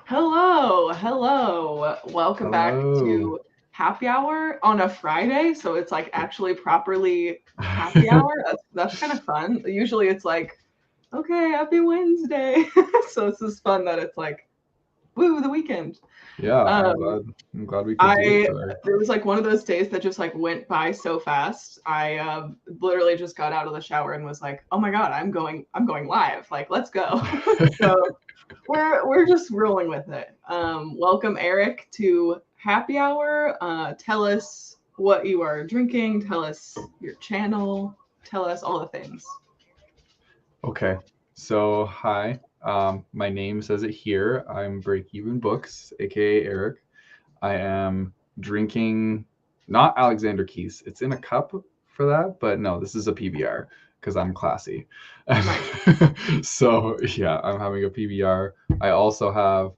Hello. Welcome back Hello. to Happy Hour on a Friday. So it's like actually properly happy hour. That's kind of fun. Usually it's like, okay, happy Wednesday. So it's just fun that it's like, woo, the weekend. Yeah, Um, I'm glad we could do it I today. There was like one of those days that just like went by so fast. I literally just got out of the shower and was like, oh my God, I'm going live. Like, let's go. So we're just rolling with it. Welcome, Erik, to Happy Hour. Tell us what you are drinking. Tell us your channel. Tell us all the things. Okay. So, hi. My name says it here. I'm Break Even Books, aka Eric. I am drinking not Alexander Keith's. It's in a cup for that, but no, this is a PBR because I'm classy. Nice. So, yeah, I'm having a PBR. I also have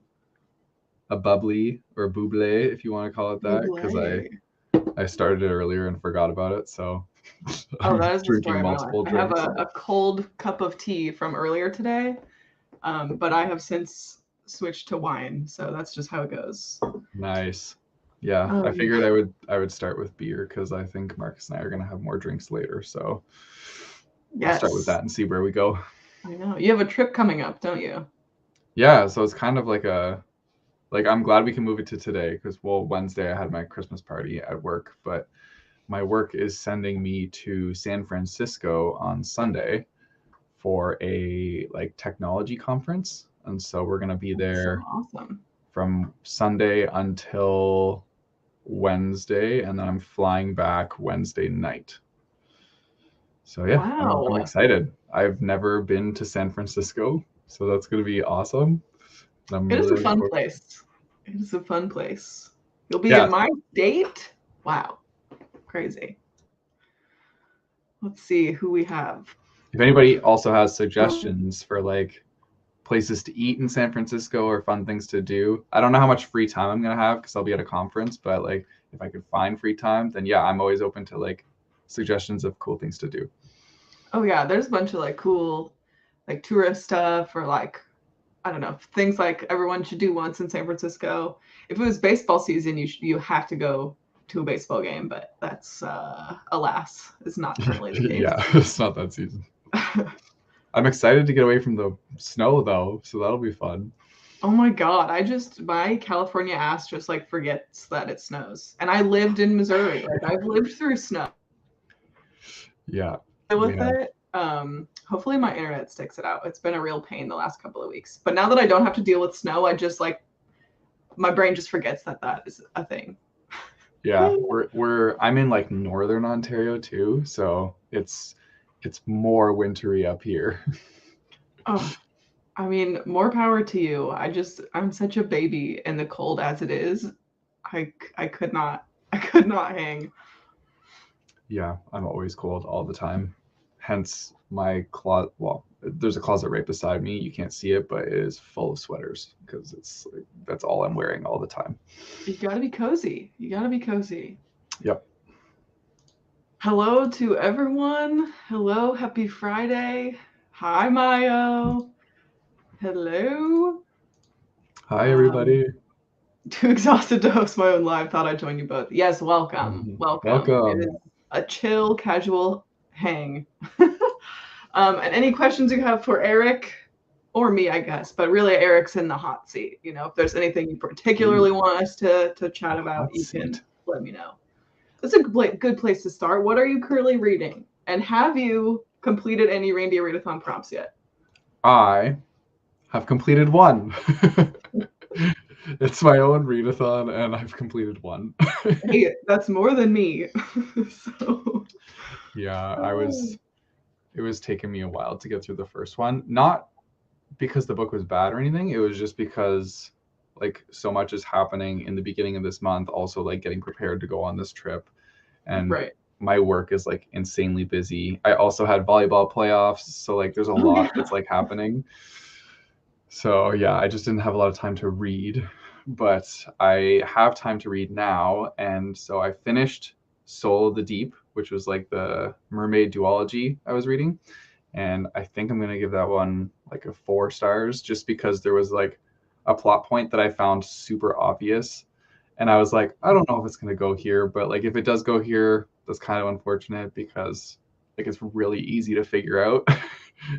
a bubbly or buble, if you want to call it that, because I Buble. I started it earlier and forgot about it, so Oh, I'm that is the story drinking of my life. multiple I have drinks. a cold cup of tea from earlier today, but I have since switched to wine. So that's just how it goes. Nice. Yeah, I Um, figured I would start with beer because I think Marcus and I are gonna have more drinks later. So I'll start with yes, that and see where we go. I know. You have a trip coming up, don't you? Yeah, so it's kind of like I'm glad we can move it to today because well Wednesday I had my Christmas party at work, but my work is sending me to San Francisco on Sunday for a like technology conference, and so we're gonna be That's so there awesome. from Sunday until Wednesday, and then I'm flying back Wednesday night. So yeah, I'm Wow. excited. I've never been to San Francisco, so that's gonna be awesome. And I'm It is really a looking fun forward. place. It is a fun place. You'll be Yeah, in my state? Wow. Crazy. Let's see who we have. if anybody also has suggestions for like places to eat in San Francisco or fun things to do, I don't know how much free time I'm gonna have because I'll be at a conference, but like if I could find free time, then yeah, I'm always open to like suggestions of cool things to do. Oh yeah, there's a bunch of like cool like tourist stuff or like I don't know, things like everyone should do once in San Francisco. If it was baseball season, you have to go to a baseball game, but that's alas is not currently the case. Yeah, it's not that season. I'm excited to get away from the snow though, so that'll be fun. Oh my God, my California ass just like forgets that it snows. And I lived in Missouri. Like I've lived through snow Yeah, we with have. it. Hopefully my internet sticks it out. It's been a real pain the last couple of weeks. But now that I don't have to deal with snow, I just like my brain just forgets that that is a thing. Yeah, we're I'm in like northern Ontario too, so it's more wintry up here. Oh, I mean, more power to you. I'm such a baby in the cold as it is. I could not I could not hang. Yeah, I'm always cold all the time. Hence my closet. Well, there's a closet right beside me. You can't see it, but it is full of sweaters because it's like, that's all I'm wearing all the time. You gotta be cozy. You gotta be cozy. Yep. Hello to everyone. Hello, happy Friday. Hi, Mayo. Hello. Hi Um, everybody. too exhausted to host my own live. Thought I'd join you both. Yes, welcome. Mhm. Welcome. It Welcome. is a chill, casual hang. And any questions you have for Erik or me, I guess, but really Erik's in the hot seat. You know, if there's anything you particularly Ooh, want us to a chat about, hot you can seat. let me know. It's a good place to start. What are you currently reading? And have you completed any reindeer readathon prompts yet? I have completed one. It's my own readathon, and I've completed one. Hey, that's more than me. So, Yeah, oh, it was taking me a while to get through the first one. Not because the book was bad or anything. It was just because like so much is happening in the beginning of this month. Also, like getting prepared to go on this trip, and right. my work is like insanely busy. I also had volleyball playoffs, so like there's a Oh, lot yeah. that's like happening. So yeah, I just didn't have a lot of time to read, but I have time to read now, and so I finished Soul of the Deep, which was like the mermaid duology I was reading, and I think I'm gonna give that one like a 4 stars just because there was like a plot point that I found super obvious. And I was like, I don't know if it's going to go here, but like if it does go here, that's kind of unfortunate because like it's really easy to figure out.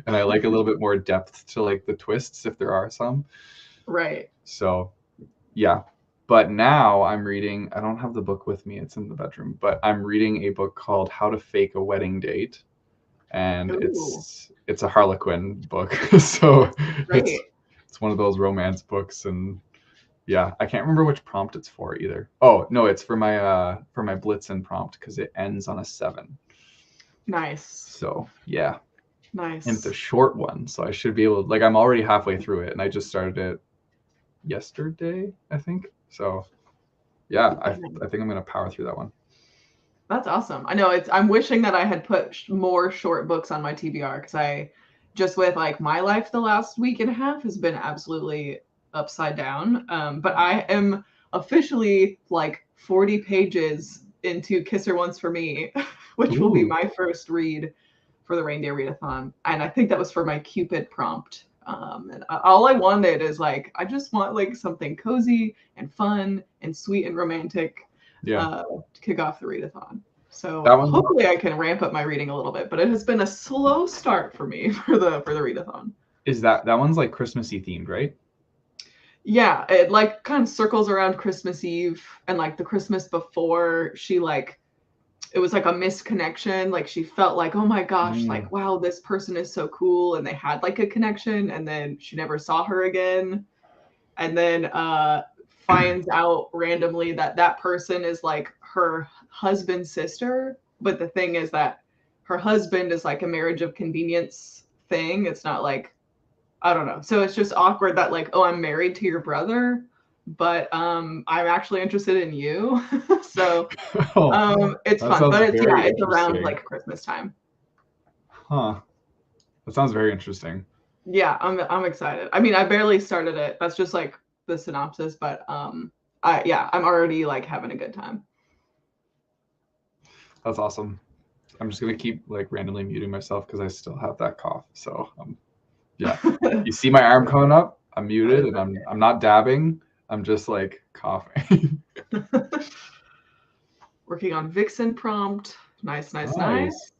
And I like a little bit more depth to like the twists if there are some. Right. So yeah. But now I'm reading, I don't have the book with me, it's in the bedroom, but I'm reading a book called How to Fake a Wedding Date. And Ooh, it's a Harlequin book. So it's great. it's one of those romance books, and yeah, I can't remember which prompt it's for either. Oh, no, it's for my Blitzen prompt because it ends on a 7. Nice. So, yeah. And it's a Nice. short one, so I should be able, like I'm already halfway through it and I just started it yesterday, I think. So, yeah, I think I'm going to power through that one. That's awesome. I know I'm wishing that I had put more short books on my TBR because I just with like my life the last week and a half has been absolutely upside down. But I am officially like 40 pages into Kiss Her Once for Me, which will be Ooh. my first read for the Reindeer Readathon. And I think that was for my Cupid prompt. And all I wanted is like, I just want like something cozy and fun and sweet and romantic Yeah. to kick off the readathon. So That one, hopefully I can ramp up my reading a little bit, but it has been a slow start for me for the readathon. is that one's like Christmassy themed, right? Yeah, it like kind of circles around Christmas Eve and like the Christmas before she like it was like a misconnection. Like she felt like, oh my gosh, like wow, this person is so cool, and they had like a connection, and then she never saw her again, and then finds out randomly that that person is like her husband's sister. But the thing is that her husband is like a marriage of convenience thing. It's not like, I don't know. So it's just awkward that like, oh, I'm married to your brother, but I'm actually interested in you. So Oh, it's that fun, sounds but it's yeah, very it's around interesting. like Christmas time. Huh. That sounds very interesting. Yeah, I'm excited. I mean, I barely started it. That's just like the synopsis, but I'm already like having a good time. That's awesome. I'm just gonna keep like randomly muting myself because I still have that cough. So yeah. You see my arm coming up? I'm muted and I'm not dabbing. I'm just like coughing. Working on Vixen prompt. Nice, nice, Nice. nice.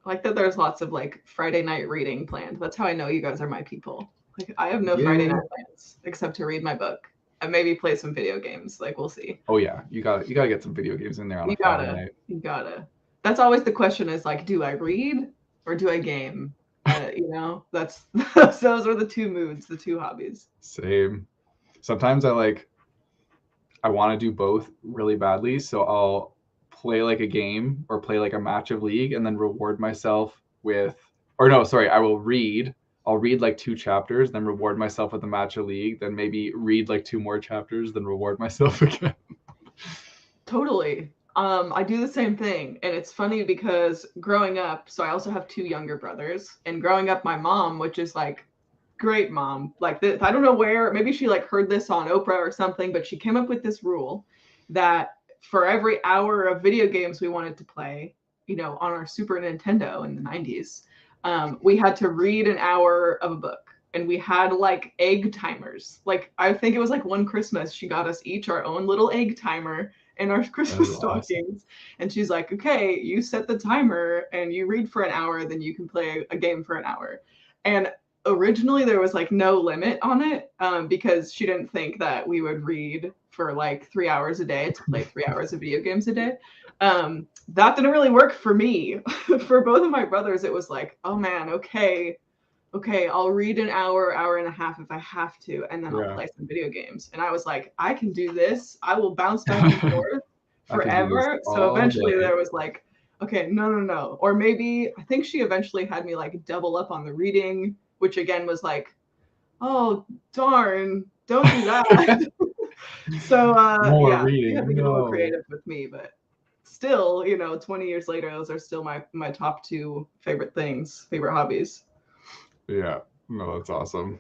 I like that there's lots of like Friday night reading planned. That's how I know you guys are my people. Like I have no Friday Yeah. night plans except to read my book and maybe play some video games. Like we'll see. Oh yeah. You gotta get some video games in there on a Friday night. You gotta. That's always the question is like, do I read or do I game? You know, that's those are the two moods, the two hobbies. Same. Sometimes I want to do both really badly, so I'll play like a game or play like a match of League and then reward myself with, or no, sorry, I'll read like 2 chapters, then reward myself with a match of League, then maybe read like 2 more chapters, then reward myself again. Totally. I do the same thing. And it's funny because growing up, so I also have 2 younger brothers, and growing up, my mom, which is like great mom, like this, I don't know where, maybe she like heard this on Oprah or something, but she came up with this rule that for every hour of video games we wanted to play, you know, on our Super Nintendo in the 90s, we had to read an hour of a book. And we had like egg timers. Like I think it was like one Christmas, she got us each our own little egg timer in our That is Christmas awesome. stockings. And she's like, okay, you set the timer and you read for an hour, then you can play a game for an hour. And originally there was like no limit on it because she didn't think that we would read for like 3 hours a day to play 3 hours of video games a day. That didn't really work for me. For both of my brothers, it was like, oh man, okay, I'll read an hour, hour and a half if I have to, and then I'll Yeah. play some video games. And I was like, I can do this. I will bounce back and forth I could do this forever. So all eventually day. there was like, okay, no, no, no. Or maybe I think she eventually had me like double up on the reading, which again was like, oh, darn, don't do that. So More yeah, she had reading. to get a little No. creative with me, but still, you know, 20 years later, those are still my top 2 favorite things, favorite hobbies. Yeah. No, that's awesome.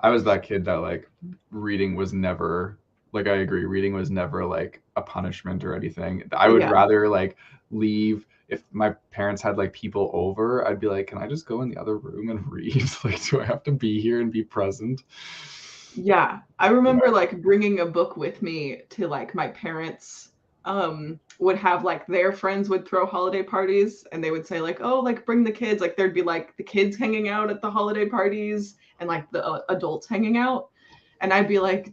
I was that kid that like reading was never, like I agree, reading was never like a punishment or anything. I would Yeah. rather like leave if my parents had like people over, I'd be like, can I just go in the other room and read? Like, do I have to be here and be present? Yeah, I remember like bringing a book with me to like my parents would have like their friends would throw holiday parties and they would say like, oh, like bring the kids, like there'd be like the kids hanging out at the holiday parties and like the adults hanging out, and I'd be like,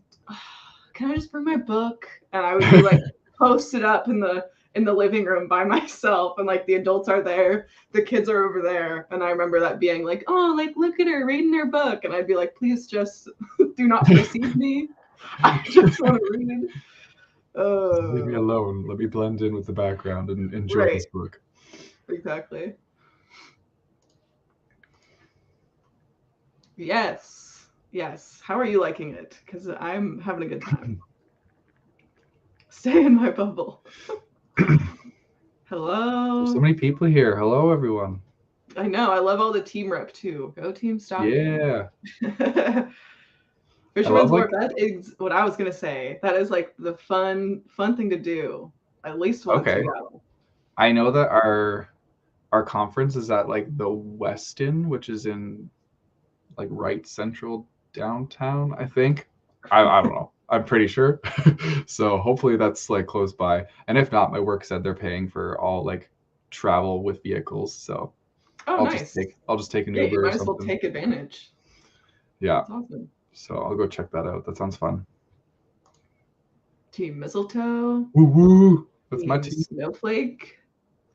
can I just bring my book? And I would be like posted up in the living room by myself, and like the adults are there, the kids are over there, and I remember that being like, oh, like look at her reading her book, and I'd be like, please just do not precede me. I just want to read. Just leave me alone. Let me blend in with the background and enjoy Right. this book. Exactly. Yes. Yes. How are you liking it? Because I'm having a good time. Stay in my bubble. Hello. There's so many people here. Hello, everyone. I know. I love all the team rep too. Go team stocking. Yeah. Fisherman's Wharf. That is what I was gonna say. That is like the fun thing to do at least once. Okay. You go. I know that our conference is at like the Westin, which is in like right central downtown, I think. I don't know. I'm pretty sure. So hopefully that's like close by. And if not, my work said they're paying for all like travel with vehicles. So Nice. I'll just take an Uber. Uber. You might as well take advantage. Yeah. That's awesome. So I'll go check that out. That sounds fun. Team Mistletoe. Woo woo. That's my team. Snowflake.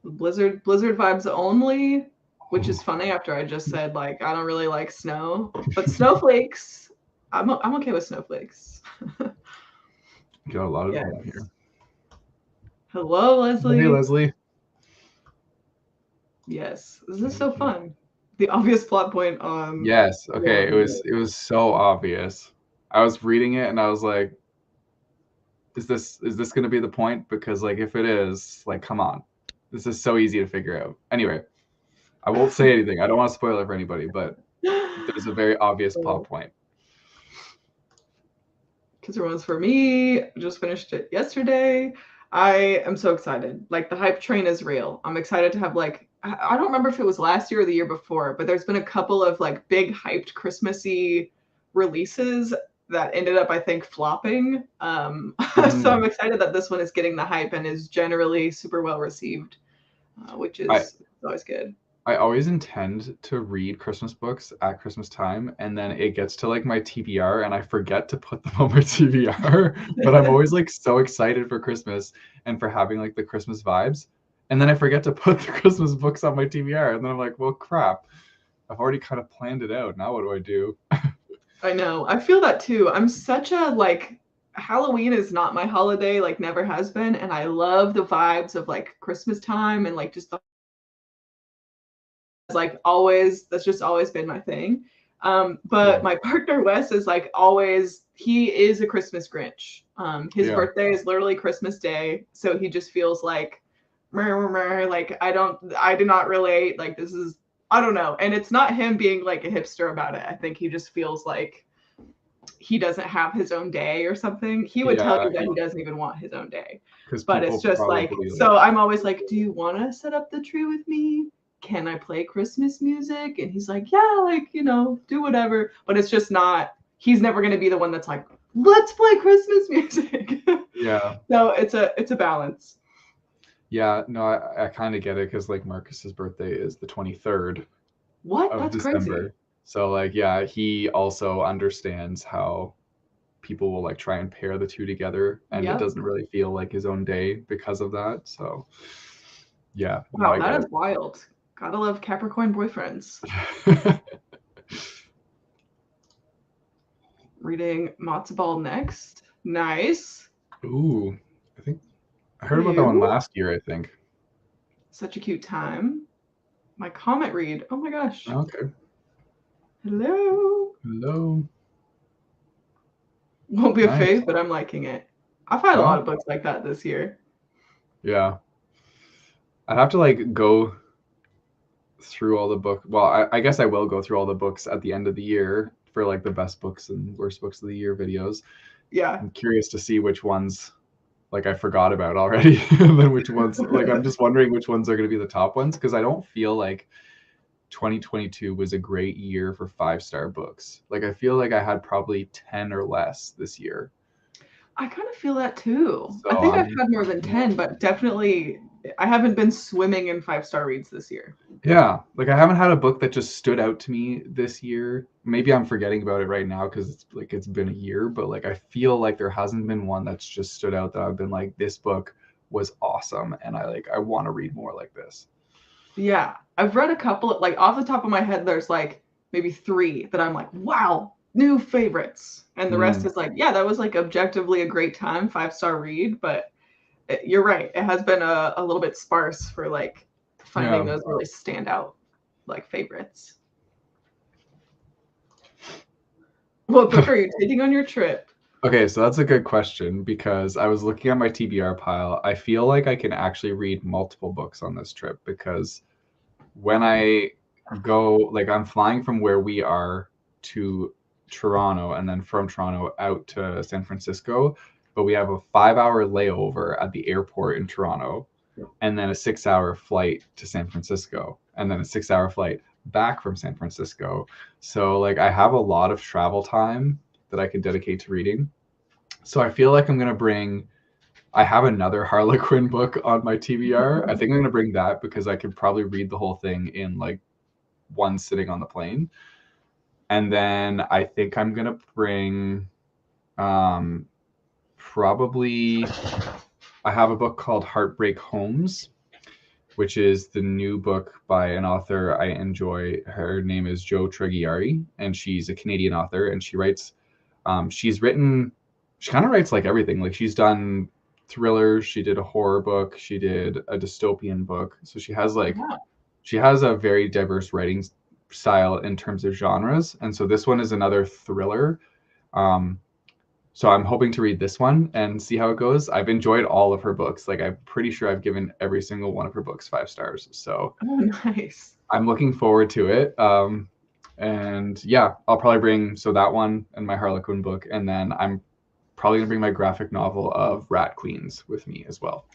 Blizzard vibes only, which is funny after I just said like I don't really like snow, but snowflakes, I'm okay with snowflakes. Got a lot of them here. Hello, Leslie. Hey, Leslie. Yes, this is so fun. The obvious plot point on. Yes. Okay. It was so obvious. I was reading it and I was like, is this going to be the point? Because like if it is, like come on, this is so easy to figure out. Anyway, I won't say anything. I don't want to spoil it for anybody, but there's a very obvious plot point. Kids Are Ones for me. Just finished it yesterday. I am so excited. Like the hype train is real. I'm excited to have like, I don't remember if it was last year or the year before, but there's been a couple of like big hyped Christmassy releases that ended up, I think, flopping. So I'm excited that this one is getting the hype and is generally super well received, which is always good. I always intend to read Christmas books at Christmas time, and then it gets to like my TBR and I forget to put them on my TBR, but I'm always like so excited for Christmas and for having like the Christmas vibes. And then I forget to put the Christmas books on my TBR, and then I'm like, well, crap. I've already kind of planned it out. Now what do I do? I know. I feel that too. I'm such a like, Halloween is not my holiday, like never has been. And I love the vibes of like Christmas time and like just the like always, that's just always been my thing. But my partner Wes is like always, he is a Christmas Grinch. His birthday is literally Christmas Day. So he just feels like, like I do not relate. Like this is, I don't know. And it's not him being like a hipster about it. I think he just feels like he doesn't have his own day or something. He would tell you that he doesn't even want his own day. But it's just like, so I'm always like, do you want to set up the tree with me? Can I play Christmas music? And he's like, yeah, like, you know, do whatever. But it's just not, he's never going to be the one that's like, let's play Christmas music. Yeah. So it's a balance. Yeah, no, I kind of get it because like Marcus's birthday is the 23rd of December. Crazy. So like, yeah, he also understands how people will like try and pair the two together, and it doesn't really feel like his own day because of that. So yeah. Wow, that is wild. Gotta love Capricorn boyfriends. Reading Matzo Ball next. Nice. Ooh, I think I heard about that one last year, I think. Such a cute time. My comment read. Oh my gosh. Okay. Hello. Hello. Won't be a fave, but I'm liking it. I've had a lot of books like that this year. Yeah. I'd have to like go through all the books. Well, I guess I will go through all the books at the end of the year for like the best books and worst books of the year videos. Yeah. I'm curious to see which ones like I forgot about already, and then which ones like I'm just wondering which ones are going to be the top ones, because I don't feel like 2022 was a great year for 5-star books. Like I feel like I had probably 10 or less this year. I kind of feel that too. So I think I've had more than 10, but definitely I haven't been swimming in 5-star reads this year. Yeah, like I haven't had a book that just stood out to me this year. Maybe I'm forgetting about it right now because it's been a year, but like I feel like there hasn't been one that's just stood out that I've been like, this book was awesome and I want to read more like this. Yeah, I've read a couple, like off the top of my head, there's like maybe 3 that I'm like, wow, new favorites. And the rest is like, yeah, that was like objectively a great time, 5-star read, but you're right. It has been a little bit sparse for like finding those really standout like favorites. What book are you taking on your trip? Okay, so that's a good question because I was looking at my TBR pile. I feel like I can actually read multiple books on this trip because when I go, like I'm flying from where we are to Toronto and then from Toronto out to San Francisco, but we have a 5-hour layover at the airport in Toronto and then a 6-hour flight to San Francisco and then a 6-hour flight back from San Francisco. So like I have a lot of travel time that I can dedicate to reading. So I feel like I have another Harlequin book on my TBR. I think I'm going to bring that because I could probably read the whole thing in like one sitting on the plane. And then I think I'm going to bring probably, I have a book called Heartbreak Homes, which is the new book by an author I enjoy. Her name is Jo Treggiari, and she's a Canadian author, and she writes, she kind of writes like everything. Like she's done thrillers, she did a horror book, she did a dystopian book. So she has a very diverse writing style in terms of genres. And so this one is another thriller. So I'm hoping to read this one and see how it goes. I've enjoyed all of her books. Like I'm pretty sure I've given every single one of her books 5 stars. So Nice. I'm looking forward to it. And yeah, I'll probably bring that one and my Harlequin book, and then I'm probably gonna bring my graphic novel of Rat Queens with me as well.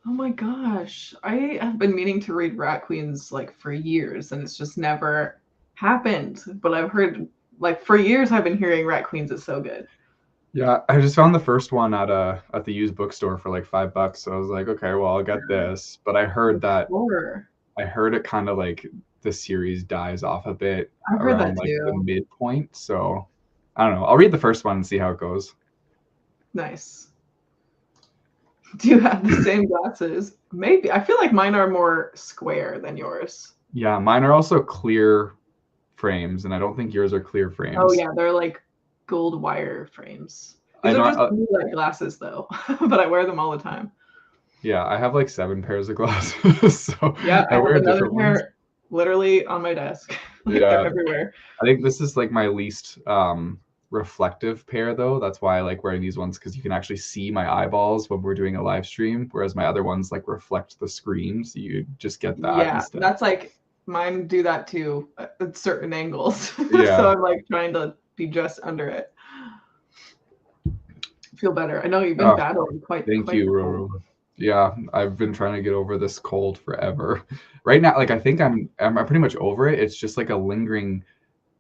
Oh my gosh. I have been meaning to read Rat Queens like for years and it's just never happened. But I've heard like for years I've been hearing Rat Queens is so good. Yeah, I just found the first one at the used bookstore for like $5. So I was like, okay, well I'll get this. But I heard it kind of like the series dies off a bit around like the midpoint. So I don't know. I'll read the first one and see how it goes. Nice. Do you have the same glasses? Maybe. I feel like mine are more square than yours. Yeah, mine are also clear frames, and I don't think yours are clear frames. Oh yeah, they're like gold wire frames. These are just blue light glasses though, but I wear them all the time. Yeah, I have like 7 pairs of glasses. So yeah, I wear another pair literally on my desk. Like they're everywhere. I think this is like my least reflective pair though. That's why I like wearing these ones, because you can actually see my eyeballs when we're doing a live stream, whereas my other ones like reflect the screen, so you just get that. Yeah, instead. That's like mine do that too at certain angles. Yeah. So I'm like trying to be just under it. Feel better. I know you've been battling quite. Thank you, Roro. Yeah, I've been trying to get over this cold forever. Right now, like I think I'm pretty much over it. It's just like a lingering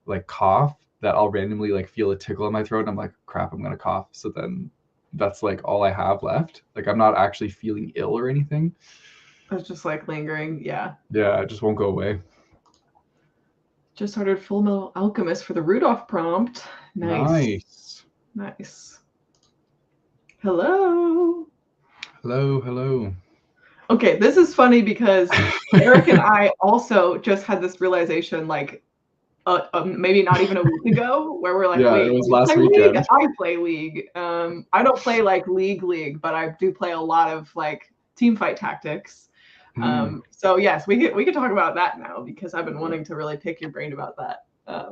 like cough that I'll randomly like feel a tickle in my throat and I'm like, crap, I'm gonna cough. So then that's like all I have left. Like I'm not actually feeling ill or anything. It's just like lingering, yeah. Yeah, it just won't go away. Just started Full Metal Alchemist for the Rudolph prompt. Nice. Hello. Hello. Okay, this is funny because Erik and I also just had this realization like maybe not even a week ago, where we're like, wait, it was last weekend. I play League. I don't play like League, but I do play a lot of like team fight tactics. So yes, we could talk about that now because I've been wanting to really pick your brain about that.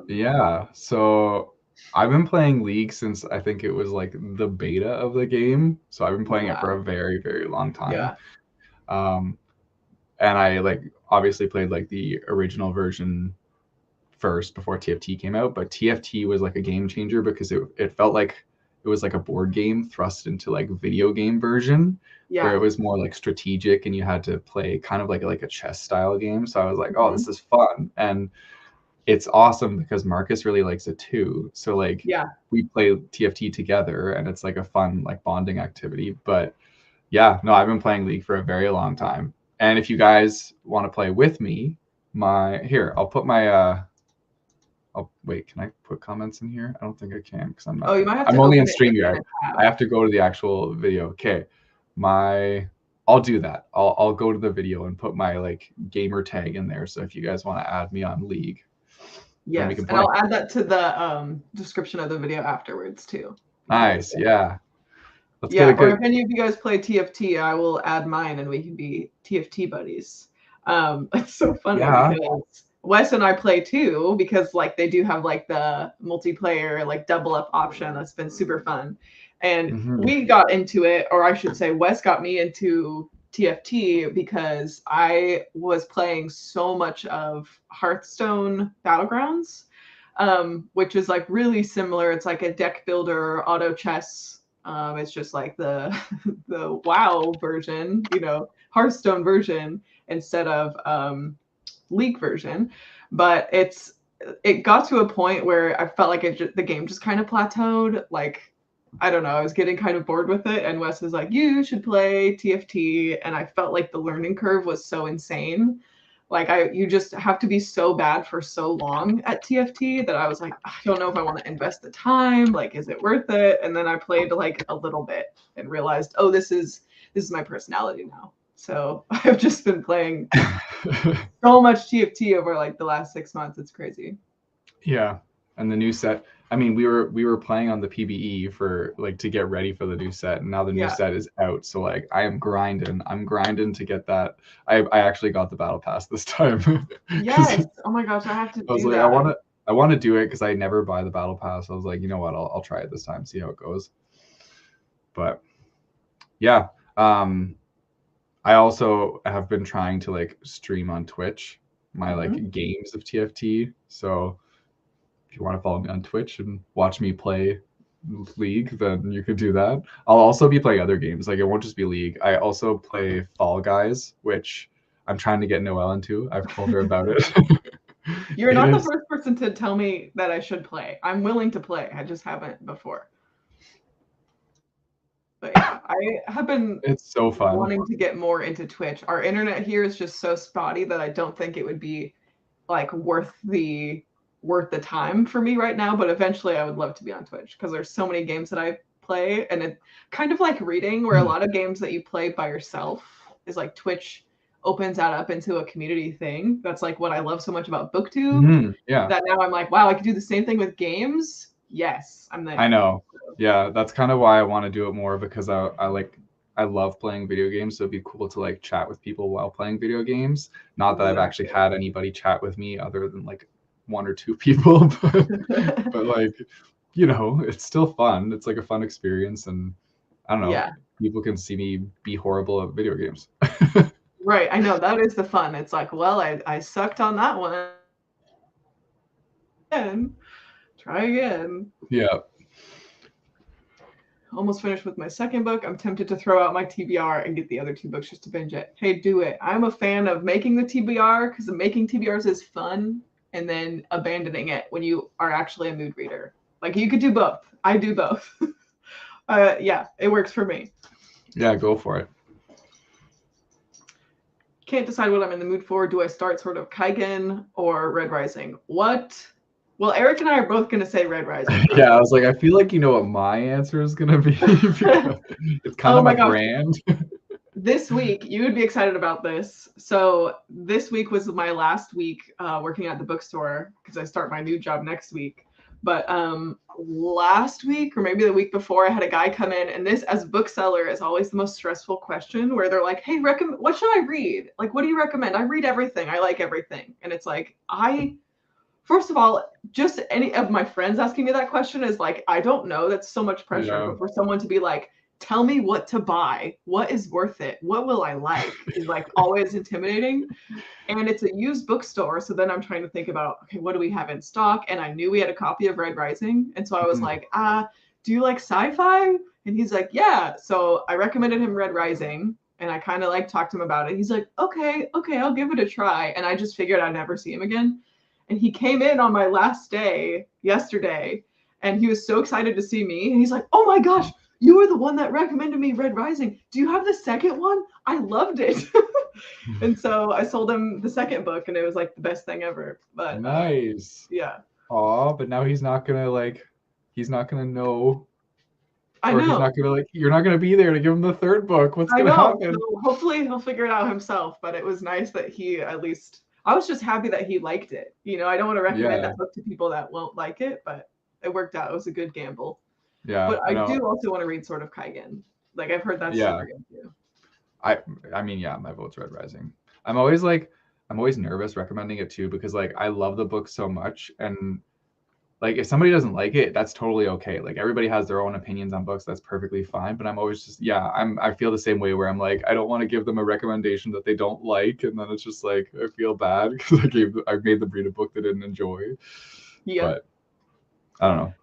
Yeah, so I've been playing League since I think it was like the beta of the game. So I've been playing it for a very, very long time. Yeah. And I like obviously played like the original version first before TFT came out, but TFT was like a game changer because it felt like it was like a board game thrust into like video game version, where it was more like strategic and you had to play kind of like a chess style game. So I was like, oh, this is fun. And it's awesome because Marcus really likes it too. So like we play TFT together and it's like a fun like bonding activity. But yeah, no, I've been playing League for a very long time. And if you guys want to play with me, I'll put my wait, can I put comments in here? I don't think I can because I'm not. Oh, you might have to. I'm only in StreamYard. I have to go to the actual video. Okay, I'll do that. I'll go to the video and put my like gamer tag in there. So if you guys want to add me on League, yes, and I'll add that to the description of the video afterwards too. Nice, yeah. Let's get a good... Or if any of you guys play TFT, I will add mine and we can be TFT buddies. It's so funny because Wes and I play too, because like they do have like the multiplayer like double up option that's been super fun. And we got into it, or I should say Wes got me into TFT because I was playing so much of Hearthstone Battlegrounds, which is like really similar. It's like a deck builder, auto chess. It's just like the WoW version, Hearthstone version instead of League version. But it got to a point where I felt like the game just kind of plateaued. Like, I don't know, I was getting kind of bored with it. And Wes was like, you should play TFT. And I felt like the learning curve was so insane. Like you just have to be so bad for so long at TFT that I was like, I don't know if I want to invest the time. Like, is it worth it? And then I played like a little bit and realized, oh, this is my personality now. So I've just been playing so much TFT over like the last 6 months. It's crazy. Yeah. And the new set, I mean, we were playing on the PBE for like to get ready for the new set, and now the new set is out. So like I'm grinding to get that. I actually got the battle pass this time. Yes. Oh my gosh, I have to do that. I was like, I want to do it because I never buy the battle pass. I was like, you know what, I'll try it this time, see how it goes. But yeah, I also have been trying to like stream on Twitch my like games of TFT. So if you want to follow me on Twitch and watch me play League, then you could do that. I'll also be playing other games. Like it won't just be League. I also play Fall Guys, which I'm trying to get Noelle into. I've told her about it. You're not the first person to tell me that I should play. I'm willing to play. I just haven't before. But yeah, I have been so fun wanting to get more into Twitch. Our internet here is just so spotty that I don't think it would be like worth the time for me right now, but eventually I would love to be on Twitch because there's so many games that I play, and it kind of like reading, where a lot of games that you play by yourself is like Twitch opens that up into a community thing. That's like what I love so much about BookTube. That now I'm like, wow, I could do the same thing with games. Yes, I'm there. I know. Yeah, that's kind of why I want to do it more, because I love playing video games, so it'd be cool to like chat with people while playing video games. Not that I've actually had anybody chat with me other than like 1 or 2 people, but like, it's still fun. It's like a fun experience, and I don't know, people can see me be horrible at video games. Right, I know, that is the fun. It's like, well, I sucked on that one. And try again. Yeah. Almost finished with my second book. I'm tempted to throw out my TBR and get the other 2 books just to binge it. Hey, do it. I'm a fan of making the TBR because making TBRs is fun, and then abandoning it when you are actually a mood reader. Like, you could do both. I do both. Yeah, it works for me. Yeah, go for it. Can't decide what I'm in the mood for. Do I start sort of Kaigen or Red Rising? What? Well, Erik and I are both going to say Red Rising. Yeah, I was like, I feel like you know what my answer is going to be. It's kind of my brand. This week, you would be excited about this. So this week was my last week working at the bookstore because I start my new job next week. But last week, or maybe the week before, I had a guy come in, and this, as a bookseller, is always the most stressful question, where they're like, hey, what should I read? Like, what do you recommend? I read everything. I like everything. And it's like, first of all, just any of my friends asking me that question is like, I don't know. That's so much pressure. Yeah. But for someone to be like, tell me what to buy, what is worth it, what will I like, is like always intimidating. And it's a used bookstore. So then I'm trying to think about, okay, what do we have in stock? And I knew we had a copy of Red Rising. And so I was like, do you like sci-fi? And he's like, yeah. So I recommended him Red Rising, and I kind of like talked to him about it. He's like, okay, I'll give it a try. And I just figured I'd never see him again. And he came in on my last day yesterday, and he was so excited to see me. And he's like, oh my gosh, you were the one that recommended me Red Rising. Do you have the second one? I loved it. And so I sold him the second book, and it was like the best thing ever. But nice. Yeah. Aw, but now he's not gonna know. I know. He's not gonna you're not gonna be there to give him the third book. What's gonna happen? So hopefully he'll figure it out himself. But it was nice that he at least. I was just happy that he liked it. You know, I don't want to recommend that book to people that won't like it, but it worked out. It was a good gamble. Yeah. But I do also want to read Sword of Kaigen. Like I've heard that's super good too. I mean, yeah, my vote's Red Rising. I'm always nervous recommending it too, because like I love the book so much, and like if somebody doesn't like it, that's totally okay. Like everybody has their own opinions on books, that's perfectly fine. But I'm always just I feel the same way, where I'm like, I don't want to give them a recommendation that they don't like, and then it's just like I feel bad because I made them read a book they didn't enjoy. Yeah. But I don't know.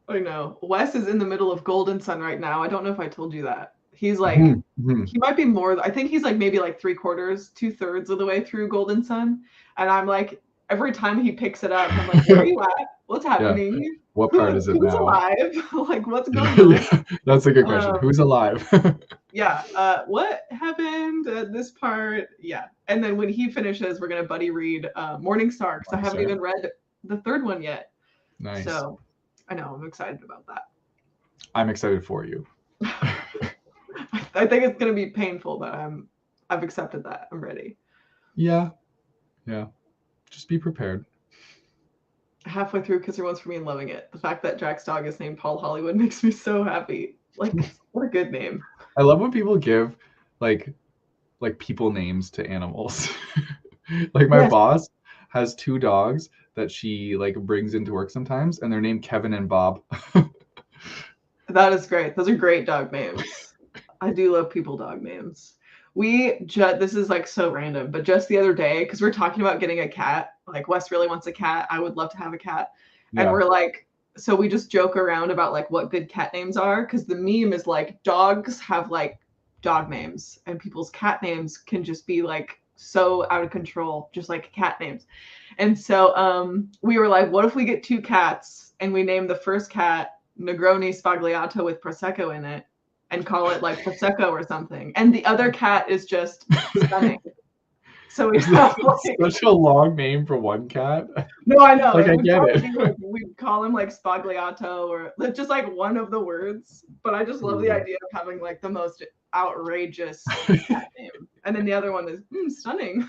I know. Wes is in the middle of Golden Sun right now. I don't know if I told you that. He's like, he might be more. I think he's like maybe like 2/3 of the way through Golden Sun. And I'm like, every time he picks it up, I'm like, where are you at? What's happening? Yeah. What part is it who's now? Alive? Like, what's going on? Yeah, that's a good question. Who's alive? What happened at this part? Yeah. And then when he finishes, we're going to buddy read Morning Star, because I haven't even read the third one yet. Nice. So I know, I'm excited about that. I'm excited for you. I think it's going to be painful, but I've accepted that. I'm ready. Yeah. Just be prepared. Halfway through Kiss Her Once for Me and loving it. The fact that Jack's dog is named Paul Hollywood makes me so happy. Like, what a good name. I love when people give like people names to animals. Like my boss has 2 dogs that she like brings into work sometimes, and they're named Kevin and Bob. That is great. Those are great dog names. I do love people dog names. This is like so random, but just the other day, because we're talking about getting a cat, like Wes really wants a cat. I would love to have a cat. Yeah. And we're like, so we just joke around about like what good cat names are, because the meme is like dogs have like dog names, and people's cat names can just be like so out of control, just like cat names. And so we were like, what if we get 2 cats and we name the first cat Negroni Spagliato with Prosecco in it, and call it like Prosecco or something, and the other cat is just Stunning. So we have like, such a long name for one cat. No, I know. Like, I get it. Like, we'd call him like Spagliato, or just like one of the words. But I just love the idea of having like the most outrageous cat name, and then the other one is Stunning.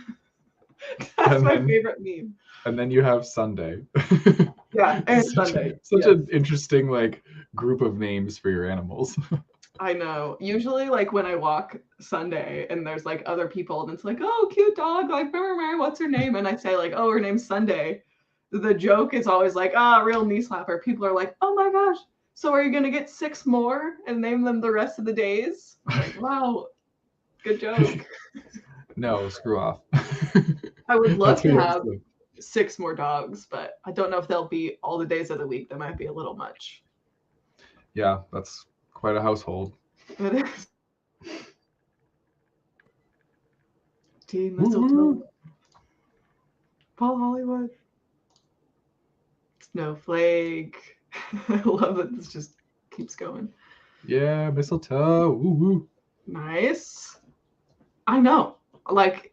That's my favorite meme. And then you have Sunday. Yeah, and Sunday. Such an interesting like group of names for your animals. I know. Usually, like when I walk Sunday and there's like other people, and it's like, oh, cute dog, like, what's her name? And I say like, oh, her name's Sunday. The joke is always like, real knee slapper. People are like, oh my gosh, so are you gonna get 6 more and name them the rest of the days? I'm like, wow, good joke. No, screw off. I would love to have 6 more dogs, but I don't know if they'll be all the days of the week. That might be a little much. Yeah, that's quite a household. It is. Team Mistletoe. Paul Hollywood. Snowflake. I love that this just keeps going. Yeah, mistletoe. Woo-woo. Nice. I know. Like,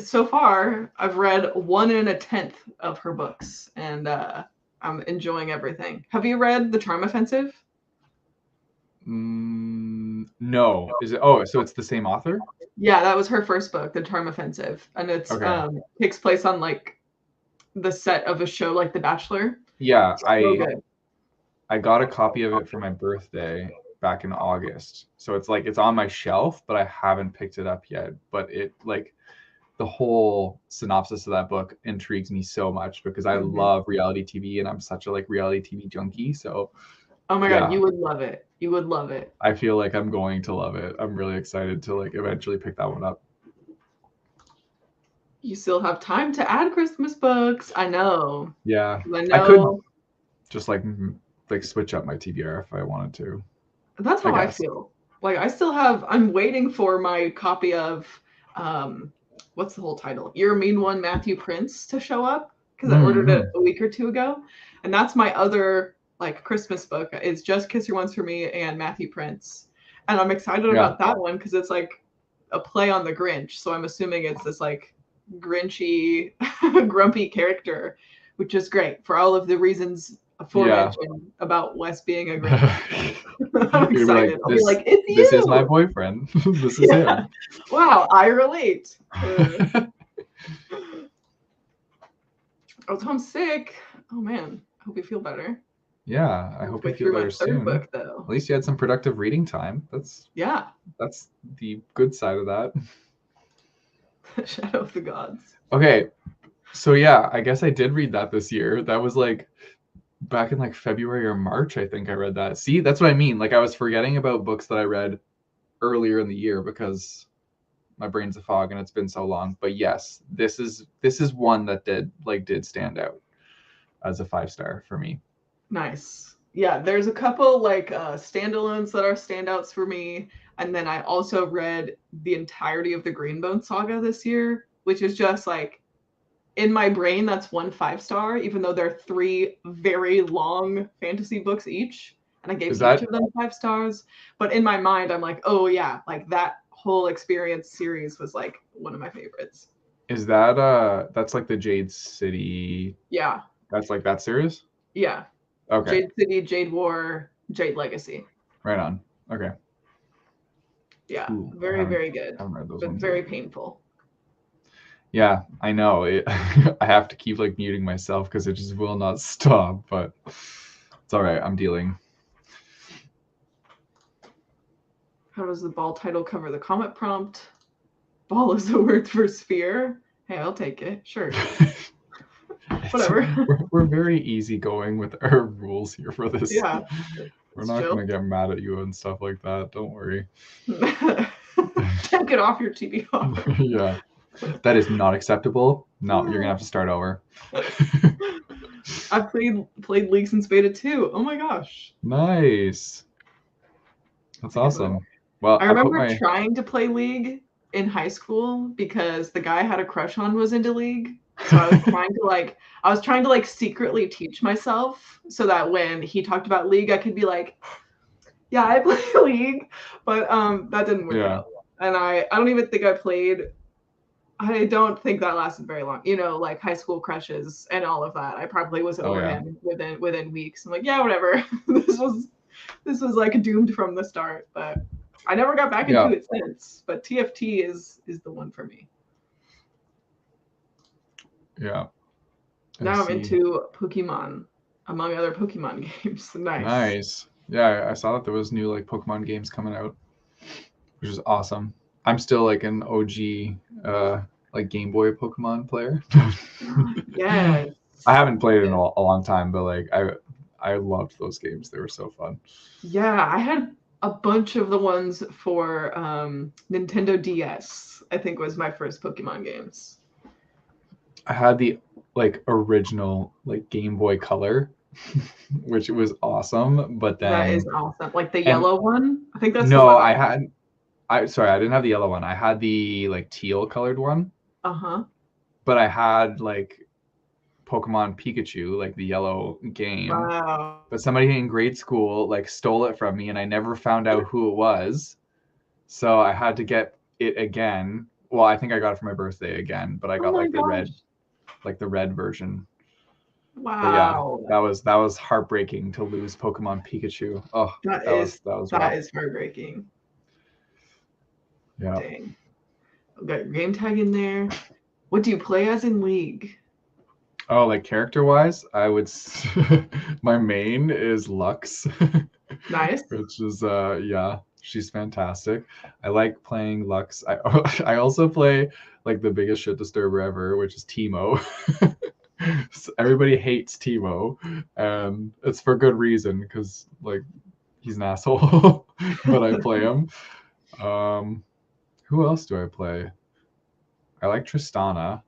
so far, I've read 1 1/10 of her books, and I'm enjoying everything. Have you read The Charm Offensive? No. Is it? Oh, so it's the same author? Yeah, that was her first book, The Charm Offensive, and it's takes place on like the set of a show like The Bachelor. Yeah, I got a copy of it for my birthday back in August, so it's like it's on my shelf, but I haven't picked it up yet. But it like the whole synopsis of that book intrigues me so much, because I love reality TV, and I'm such a like reality TV junkie. So. Oh my God, you would love it. You would love it. I feel like I'm going to love it. I'm really excited to like eventually pick that one up. You still have time to add Christmas books. I know. Yeah. I know. I could just like like switch up my TBR if I wanted to. That's how I feel. Like I'm waiting for my copy of what's the whole title? You're a Mean One, Matthew Prince to show up because I ordered it a week or two ago. And that's my other like Christmas book is Just Kiss Your Ones for Me and Matthew Prince. And I'm excited about that one because it's like a play on the Grinch. So I'm assuming it's this like Grinchy, grumpy character, which is great for all of the reasons aforementioned about Wes being a Grinch. I'm excited. I'll be like, it's you. This is my boyfriend. This is him. Wow, I relate. Oh, Tom's sick. Oh man, I hope you feel better. Yeah, I hope you feel better soon. Book, though. At least you had some productive reading time. That's the good side of that. Shadow of the Gods. Okay, so yeah, I guess I did read that this year. That was like back in like February or March, I think I read that. See, that's what I mean. Like I was forgetting about books that I read earlier in the year because my brain's a fog and it's been so long. But yes, this is one that did stand out as a 5-star for me. Nice. Yeah, there's a couple like standalones that are standouts for me. And then I also read the entirety of the Greenbone saga this year, which is just like in my brain, that's 1 5-star, even though they're 3 very long fantasy books each. And I gave each of them 5 stars. But in my mind, I'm like, oh yeah, like that whole experience series was like one of my favorites. Is that that's like the Jade City? Yeah. That's like that series? Yeah. Okay. Jade City, Jade War, Jade Legacy. Right on. Okay. Yeah. Ooh, very, very good. I haven't read those but ones very yet. Painful. Yeah, I know. I have to keep like muting myself because it just will not stop, but it's all right. I'm dealing. How does the ball title cover the comment prompt? Ball is a word for sphere. Hey, I'll take it. Sure. Whatever. We're very easygoing with our rules here for this. Yeah. We're not going to get mad at you and stuff like that. Don't worry. Take it off your TBR. Yeah. That is not acceptable. No, you're going to have to start over. I played League since beta 2. Oh my gosh. Nice. That's awesome. Well, I remember trying to play League in high school because the guy I had a crush on was into League. So I was trying to secretly teach myself so that when he talked about League, I could be like, yeah, I play League, but that didn't work out. And I don't even think I don't think that lasted very long. You know, like high school crushes and all of that. I probably was over him within weeks. I'm like, yeah, whatever. This was like doomed from the start, but I never got back into it since. But TFT is the one for me. Yeah. Now I'm into Pokemon, among other Pokemon games. Nice. Yeah, I saw that there was new Pokemon games coming out, which is awesome. I'm still an OG Game Boy Pokemon player. Yes. I haven't played it in a long time, but I loved those games. They were so fun. Yeah, I had a bunch of the ones for Nintendo DS. I think was my first Pokemon games. I had the original Game Boy Color, which was awesome. But then that is awesome. The yellow one. I think that's sorry, I didn't have the yellow one. I had the teal colored one. Uh-huh. But I had Pokemon Pikachu, the yellow game. Wow. But somebody in grade school stole it from me and I never found out who it was. So I had to get it again. Well, I think I got it for my birthday again, but I got the red version. Wow. But yeah, that was heartbreaking to lose Pokemon Pikachu. Oh, that is heartbreaking. Yeah. Dang. I've got your game tag in there. What do you play as in League? Oh, character wise, I would my main is Lux. Nice. Which is she's fantastic. I like playing Lux. I also play the biggest shit disturber ever, which is Teemo. So everybody hates Teemo, and it's for good reason because he's an asshole. But I play him. Who else do I play? I like Tristana.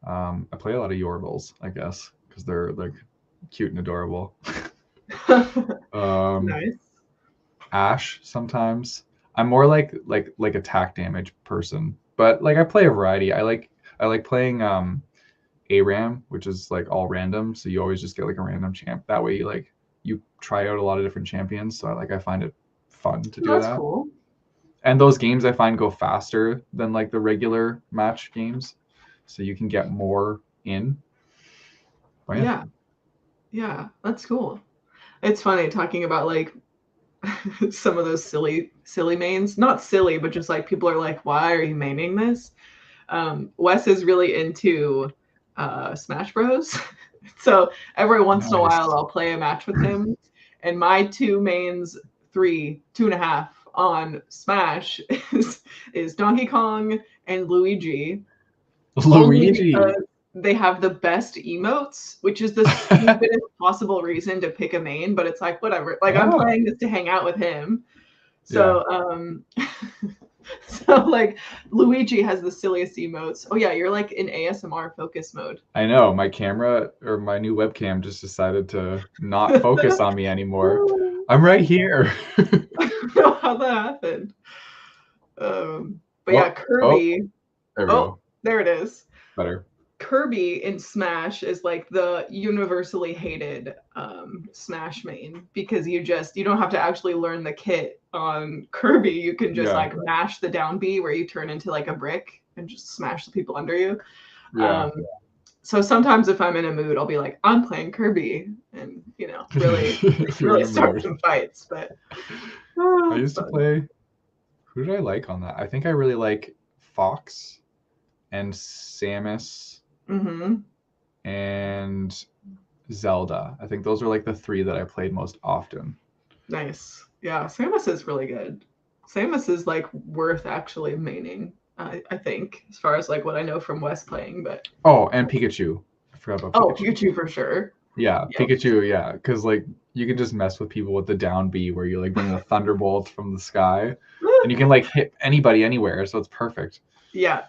I play a lot of Yordles, I guess, because they're cute and adorable. Um, Nice. Ash sometimes. I'm more like attack damage person, but like I play a variety. I like playing ARAM, which is like all random, so you always just get like a random champ. That way you try out a lot of different champions. So I find it fun to do That's that. cool. And those games I find go faster than like the regular match games, so you can get more in. But Yeah. Yeah, that's cool. It's funny talking about like some of those silly mains. Not silly, but just like people are like, why are you maining this? Wes is really into Smash Bros. So every once in a Nice. while I'll play a match with him. And my two mains, two and a half on Smash is Donkey Kong and Luigi. Only Luigi. because they have the best emotes, which is the stupidest possible reason to pick a main, but it's like whatever. Like I'm Yeah. playing this to hang out with him. Yeah. So so like Luigi has the silliest emotes. Oh yeah, you're like in ASMR focus mode. I know my camera or my new webcam just decided to not focus on me anymore. I'm right here. How that happened. But yeah, Oh, oh, Kirby. there we Oh, go. there it is. Better. Kirby in Smash is like the universally hated Smash main because you don't have to actually learn the kit on Kirby. You can just Yeah. like mash the down B where you turn into like a brick and just smash the people under you. Yeah. So sometimes if I'm in a mood, I'll be like, I'm playing Kirby, and really, If you're really in a start mood. some fights. But I used to play. Who did I like on that? I think I really like Fox and Samus Mm-hmm. and Zelda. I think those are like the three that I played most often. Nice. Yeah, Samus is really good. Samus is like worth actually maining. I think, as far as like what I know from West playing, but Oh, and Pikachu. I forgot about Pikachu. Pikachu for sure. Yeah, Yep. Pikachu, yeah, because like you can just mess with people with the down B where you like bring the thunderbolt from the sky and you can like hit anybody anywhere, so it's perfect. Yeah.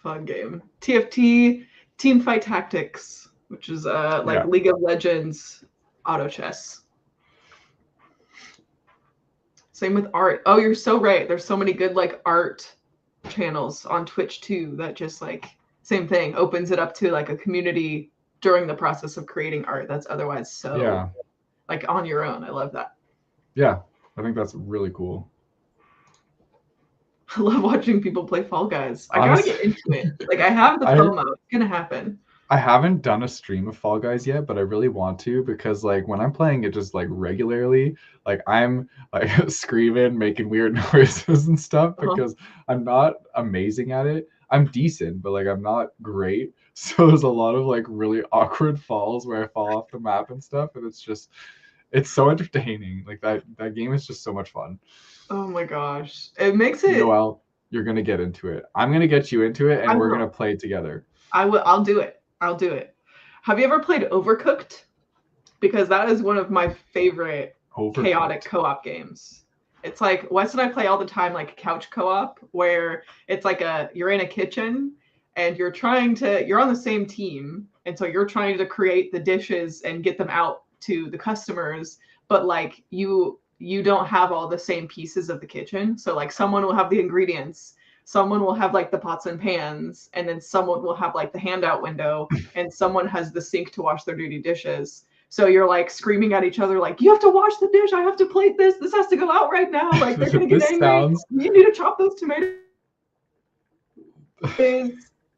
Fun game. TFT, Team Fight Tactics, which is like Yeah. League of Legends auto chess. Same with art. Oh, you're so right. There's so many good like art channels on Twitch too that just like same thing opens it up to like a community during the process of creating art that's otherwise so like on your own. I love that. Yeah, I think that's really cool. I love watching people play Fall Guys. I gotta get into it. Like I have the FOMO. It's gonna happen. I haven't done a stream of Fall Guys yet, but I really want to because like when I'm playing it just like regularly, like I'm like screaming, making weird noises and stuff because I'm not amazing at it. I'm decent, but like I'm not great. So there's a lot of like really awkward falls where I fall off the map and stuff, and it's so entertaining. Like that game is just so much fun. Oh my gosh. It makes it Noelle, you're gonna get into it. I'm gonna get you into it and we're gonna play together. I will. I'll do it. Have you ever played Overcooked? Because that is one of my favorite chaotic co-op games. It's like Wes and I play all the time, like couch co-op, where it's like you're in a kitchen and you're on the same team, and so you're trying to create the dishes and get them out to the customers, but like you don't have all the same pieces of the kitchen. So like someone will have the ingredients, someone will have like the pots and pans, and then someone will have like the handout window, and someone has the sink to wash their dirty dishes. So you're like screaming at each other, like, you have to wash the dish. I have to plate this. This has to go out right now. Like they're going to get angry. You need to chop those tomatoes.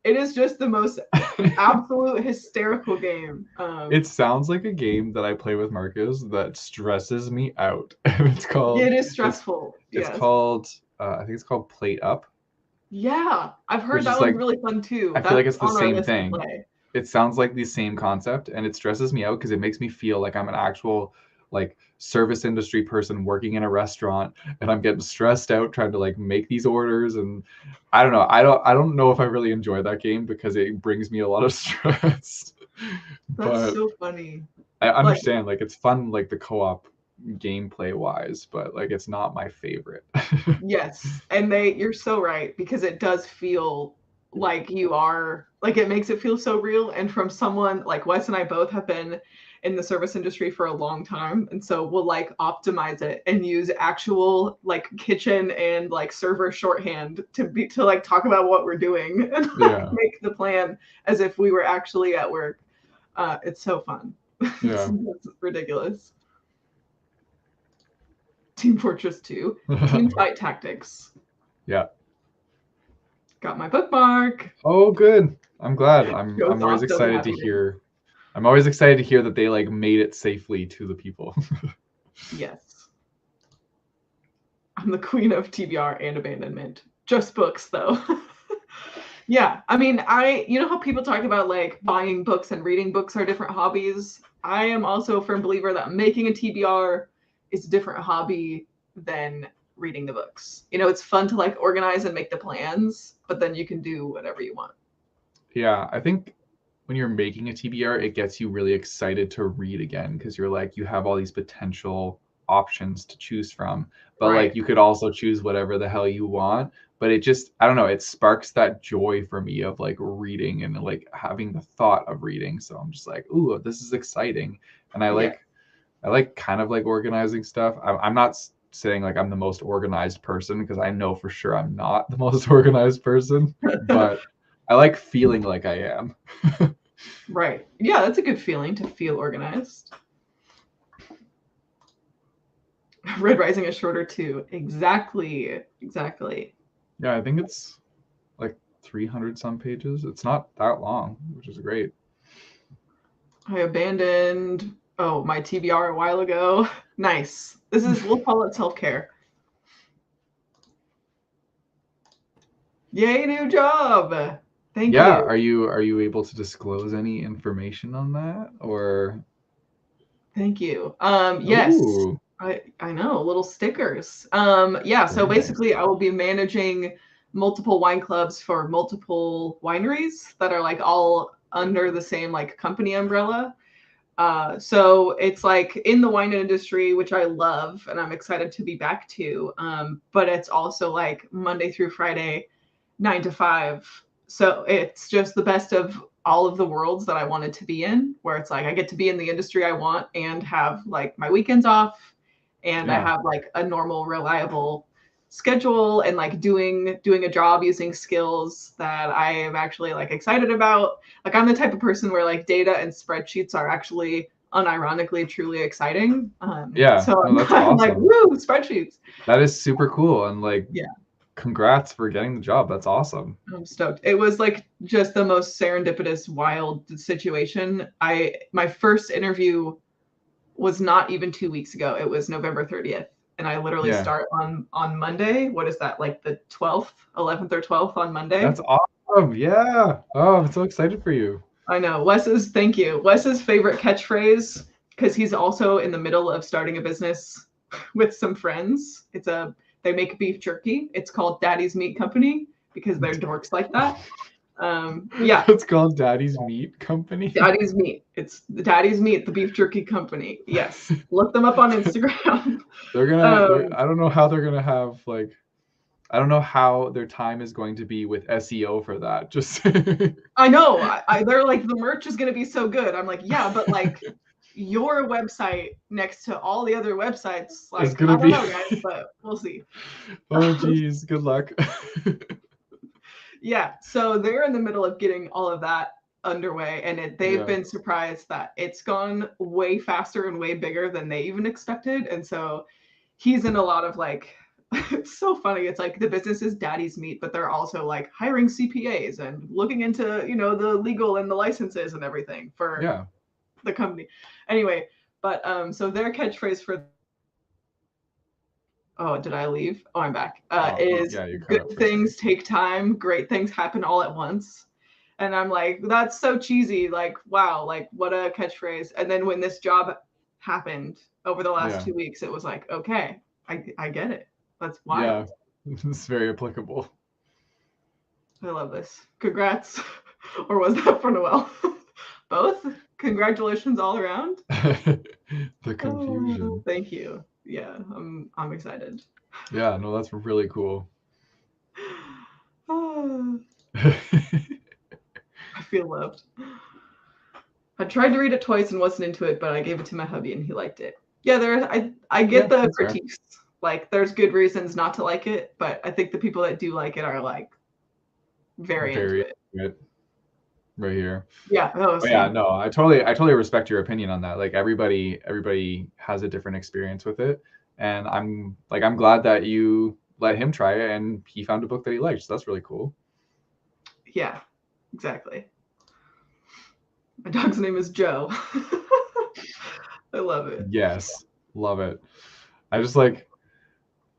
It is just the most absolute hysterical game. It sounds like a game that I play with Marcus that stresses me out. It's called. It is stressful. It's called. I think it's called Plate Up. Yeah, I've heard that one's really fun too. I feel like it's the same thing. It sounds like the same concept, and it stresses me out because it makes me feel like I'm an actual like service industry person working in a restaurant, and I'm getting stressed out trying to like make these orders. And I don't know. I don't know if I really enjoy that game because it brings me a lot of stress. That's so funny. I understand like it's fun like the co-op gameplay wise, but like it's not my favorite. Yes, and you're so right, because it does feel like you are like, it makes it feel so real. And from someone like Wes and I both have been in the service industry for a long time, and so we'll like optimize it and use actual like kitchen and like server shorthand to like talk about what we're doing and like, make the plan as if we were actually at work. It's so fun. Yeah. It's ridiculous. Team Fortress 2, Team Fight Tactics. Yeah. Got my bookmark. Oh, good. I'm glad. I'm always excited to hear. I'm always excited to hear that they like made it safely to the people. Yes. I'm the queen of TBR and abandonment. Just books, though. Yeah, I mean, you know how people talk about like buying books and reading books are different hobbies? I am also a firm believer that making a TBR is a different hobby than reading the books. You know, it's fun to like organize and make the plans, but then you can do whatever you want. Yeah, I think when you're making a TBR, it gets you really excited to read again because you're like, you have all these potential options to choose from, but like you could also choose whatever the hell you want. But it just, I don't know, it sparks that joy for me of like reading and like having the thought of reading. So I'm just like, ooh, this is exciting. And I like kind of like organizing stuff. I'm not saying like I'm the most organized person because I know for sure I'm not the most organized person, but I like feeling like I am. Right. Yeah, that's a good feeling to feel organized. Red Rising is shorter too. Exactly. Yeah, I think it's like 300 some pages. It's not that long, which is great. I abandoned my TBR a while ago. Nice. We'll call it self-care. Yay, new job. Thank you. Are you able to disclose any information on that or? Thank you. Yes. Ooh. I know, little stickers. Yeah, so basically nice. I will be managing multiple wine clubs for multiple wineries that are like all under the same like company umbrella. So it's like in the wine industry, which I love and I'm excited to be back to. But it's also like Monday through Friday, 9 to 5. So it's just the best of all of the worlds that I wanted to be in, where it's like I get to be in the industry I want and have like my weekends off, and I have like a normal, reliable schedule and like doing a job using skills that I am actually like excited about. Like I'm the type of person where like data and spreadsheets are actually unironically truly exciting. So that's awesome. I'm like, woo, spreadsheets. That is super cool. And like, congrats for getting the job. That's awesome. I'm stoked. It was like just the most serendipitous, wild situation. My first interview was not even 2 weeks ago. It was November 30th. And I literally start on Monday. What is that? Like the 12th, 11th or 12th on Monday. That's awesome. Yeah. Oh, I'm so excited for you. I know. Thank you. Wes's favorite catchphrase, because he's also in the middle of starting a business with some friends. They make beef jerky. It's called Daddy's Meat Company because they're dorks like that. It's called Daddy's Meat Company. Daddy's Meat. It's Daddy's Meat, the beef jerky company. Yes, look them up on Instagram. They're gonna. I don't know how they're gonna have like. I don't know how their time is going to be with SEO for that. Just. I know. They're like the merch is gonna be so good. I'm like, yeah, but like your website next to all the other websites, like I don't know, guys, but we'll see. Oh, geez, good luck. Yeah, so they're in the middle of getting all of that underway, and they've been surprised that it's gone way faster and way bigger than they even expected. And so he's in a lot of like, it's so funny. It's like the business is Daddy's Meat, but they're also like hiring CPAs and looking into, you know, the legal and the licenses and everything for the company. Anyway, but so their catchphrase for did I leave? Oh, I'm back. Is good things take time, great things happen all at once. And I'm like, that's so cheesy. Like, wow, like what a catchphrase. And then when this job happened over the last 2 weeks, it was like, okay, I get it. That's wild. Yeah, it's very applicable. I love this. Congrats. Or was that for Noel? Both? Congratulations all around. The confusion. Thank you. Yeah, I'm excited. Yeah, no, that's really cool. I feel loved. I tried to read it twice and wasn't into it, but I gave it to my hubby and he liked it. Yeah, I get the critiques. Fair. Like, there's good reasons not to like it, but I think the people that do like it are like very into it. Good. Right here. Yeah. Yeah. No, I totally respect your opinion on that. Like, everybody has a different experience with it, and I'm glad that you let him try it and he found a book that he liked. So that's really cool. Yeah, exactly. My dog's name is Joe. I love it. Yes, love it. I just like,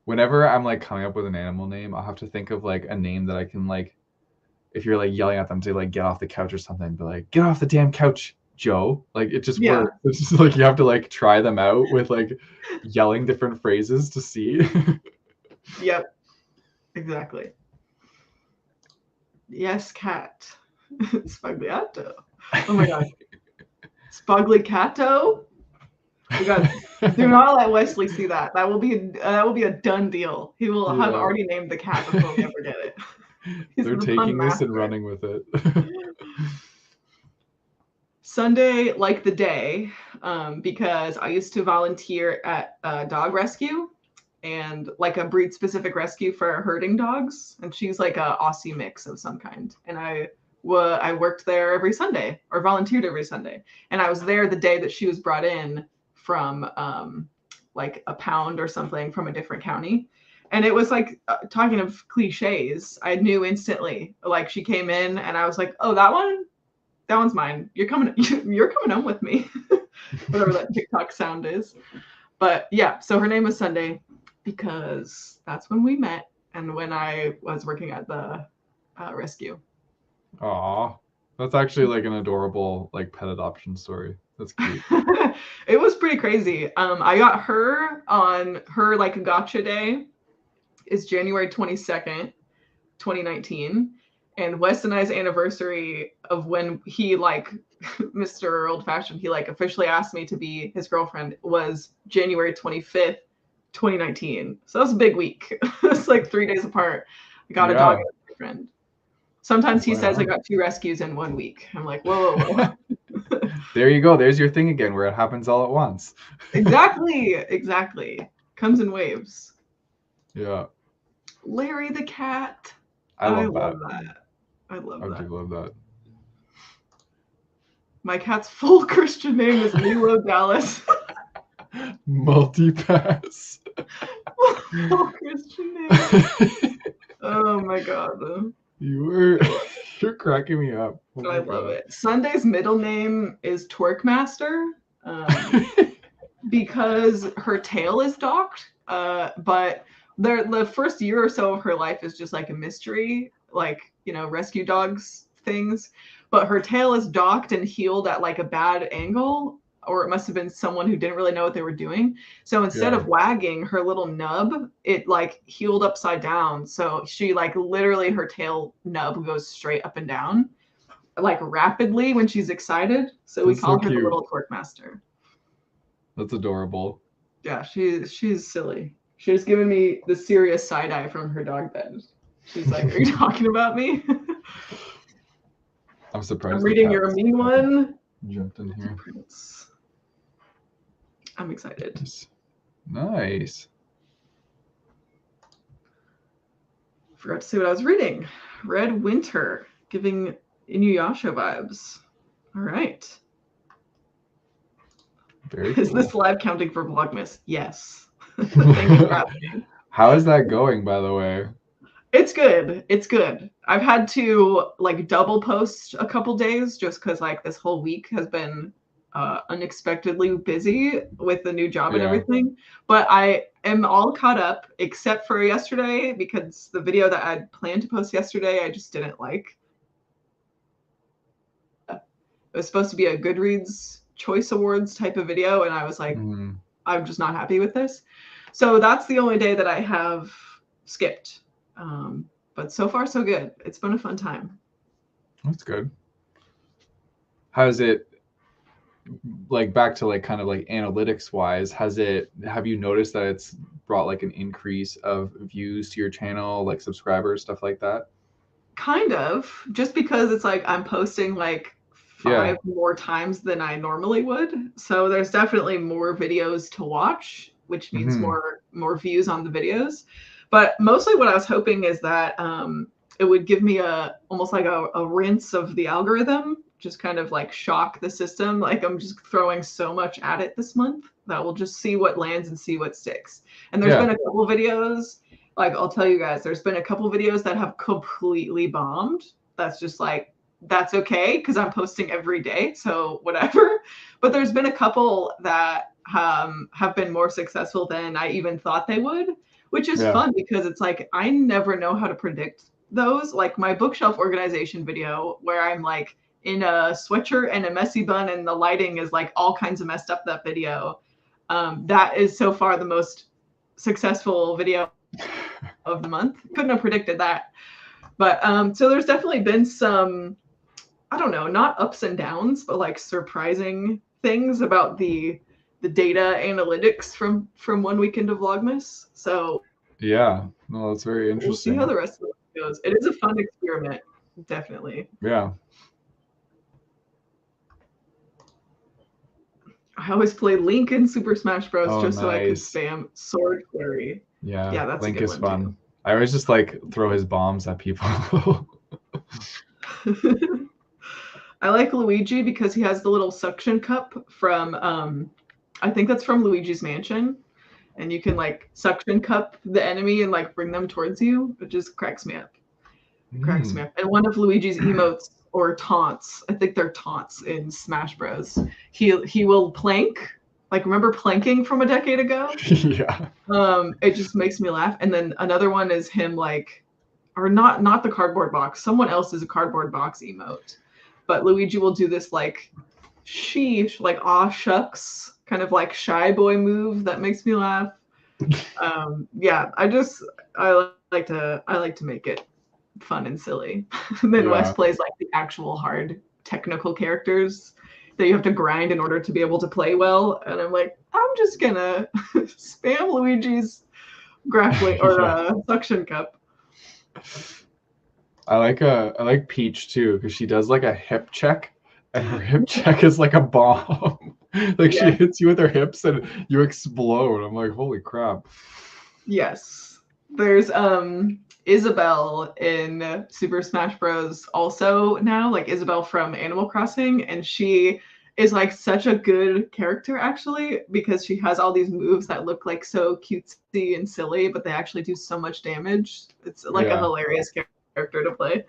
whenever I'm like coming up with an animal name, I'll have to think of like a name that I can like, if you're like yelling at them to like get off the couch or something, be like, get off the damn couch, Joe. Like, it just works. It's just like you have to like try them out with like yelling different phrases to see. Yep, exactly. Yes, cat. Spagliato. Oh my god. Spagliato. You guys, do not let Wesley see that. That will be a done deal. He will have already named the cat before we ever get it. They're taking this and running with it. Sunday, like the day, because I used to volunteer at a dog rescue and like a breed specific rescue for herding dogs. And she's like a Aussie mix of some kind. And I worked there every Sunday, or volunteered every Sunday. And I was there the day that she was brought in from like a pound or something from a different county. And it was like, talking of cliches, I knew instantly. Like, she came in and I was like, oh, that one's mine. You're coming home with me. Whatever that TikTok sound is. But yeah, so her name was Sunday because that's when we met and when I was working at the rescue. Aw, that's actually like an adorable like pet adoption story. That's cute. It was pretty crazy. I got her on her like gotcha day is January 22nd, 2019. And Wes and I's anniversary of when he like Mr. Old Fashioned, he like officially asked me to be his girlfriend was January 25th, 2019. So that was a big week. It's like 3 days apart. I got a dog and a boyfriend. Sometimes he says I got 2 rescues in 1 week. I'm like, whoa. There you go. There's your thing again, where it happens all at once. Exactly. Comes in waves. Yeah. Larry the cat. I love that. I love that. I do love that. My cat's full Christian name is Lilo Dallas. Multipass. Full Christian name. Oh my god. You're cracking me up. Oh, I love it. Sunday's middle name is Twerkmaster because her tail is docked. But the first year or so of her life is just like a mystery, like, you know, rescue dogs things. But her tail is docked and healed at like a bad angle, or it must have been someone who didn't really know what they were doing. So instead of wagging her little nub, it like healed upside down. So she like literally her tail nub goes straight up and down, like rapidly when she's excited. So we call her the little Twerkmaster. That's adorable. Yeah, she's silly. She's given me the serious side eye from her dog bed. She's like, "Are you talking about me?" I'm surprised. I'm reading your mean one. Jumped in here. I'm excited. Nice. Forgot to say what I was reading. Red Winter, giving Inuyasha vibes. All right. Very cool. Is this live counting for Vlogmas? Yes. Thank you for asking. How is that going, by the way? It's good. I've had to like double post a couple days just because like this whole week has been unexpectedly busy with the new job and everything. But I am all caught up except for yesterday because the video that I'd planned to post yesterday, I just didn't like. It was supposed to be a Goodreads Choice Awards type of video, and I was like, I'm just not happy with this. So that's the only day that I have skipped. But so far, so good. It's been a fun time. That's good. How's it, like, back to like kind of like analytics wise, have you noticed that it's brought like an increase of views to your channel, like subscribers, stuff like that? Kind of, just because it's like I'm posting like 5 more times than I normally would. So there's definitely more videos to watch, which means more views on the videos. But mostly what I was hoping is that it would give me almost like a rinse of the algorithm, just kind of like shock the system. Like I'm just throwing so much at it this month that we'll just see what lands and see what sticks. And there's been a couple videos, like I'll tell you guys, there's been a couple videos that have completely bombed. That's just like, that's okay because I'm posting every day, so whatever. But there's been a couple that have been more successful than I even thought they would, which is fun because it's like I never know how to predict those. Like my bookshelf organization video where I'm like in a sweatshirt and a messy bun and the lighting is like all kinds of messed up, that video. That is so far the most successful video of the month. Couldn't have predicted that. But so there's definitely been some, I don't know, not ups and downs, but like surprising things about the data analytics from one weekend of Vlogmas. So yeah, no, that's very interesting. We'll see how the rest of it goes. It is a fun experiment, definitely. Yeah. I always play Link in Super Smash Bros. Just so I could spam Sword Flurry. Yeah, that's Link a good is one fun. too. I always just like throw his bombs at people. I like Luigi because he has the little suction cup from, I think that's from Luigi's Mansion. And you can like suction cup the enemy and like bring them towards you. It just cracks me up. Cracks me up. And one of Luigi's emotes or taunts, I think they're taunts in Smash Bros. He will plank. Like, remember planking from a decade ago? Yeah. It just makes me laugh. And then another one is him like, or not the cardboard box. Someone else is a cardboard box emote. But Luigi will do this like sheesh, like aw shucks, kind of like shy boy move that makes me laugh. Yeah, I like to make it fun and silly. And then Wes plays like the actual hard technical characters that you have to grind in order to be able to play well. And I'm like, I'm just gonna spam Luigi's grappling or suction cup. I like Peach too because she does like a hip check, and her hip check is like a bomb. Like she hits you with her hips and you explode. I'm like, holy crap. Yes. There's Isabelle in Super Smash Bros. Also now, like Isabelle from Animal Crossing, and she is like such a good character actually because she has all these moves that look like so cutesy and silly, but they actually do so much damage. It's like a hilarious character to play.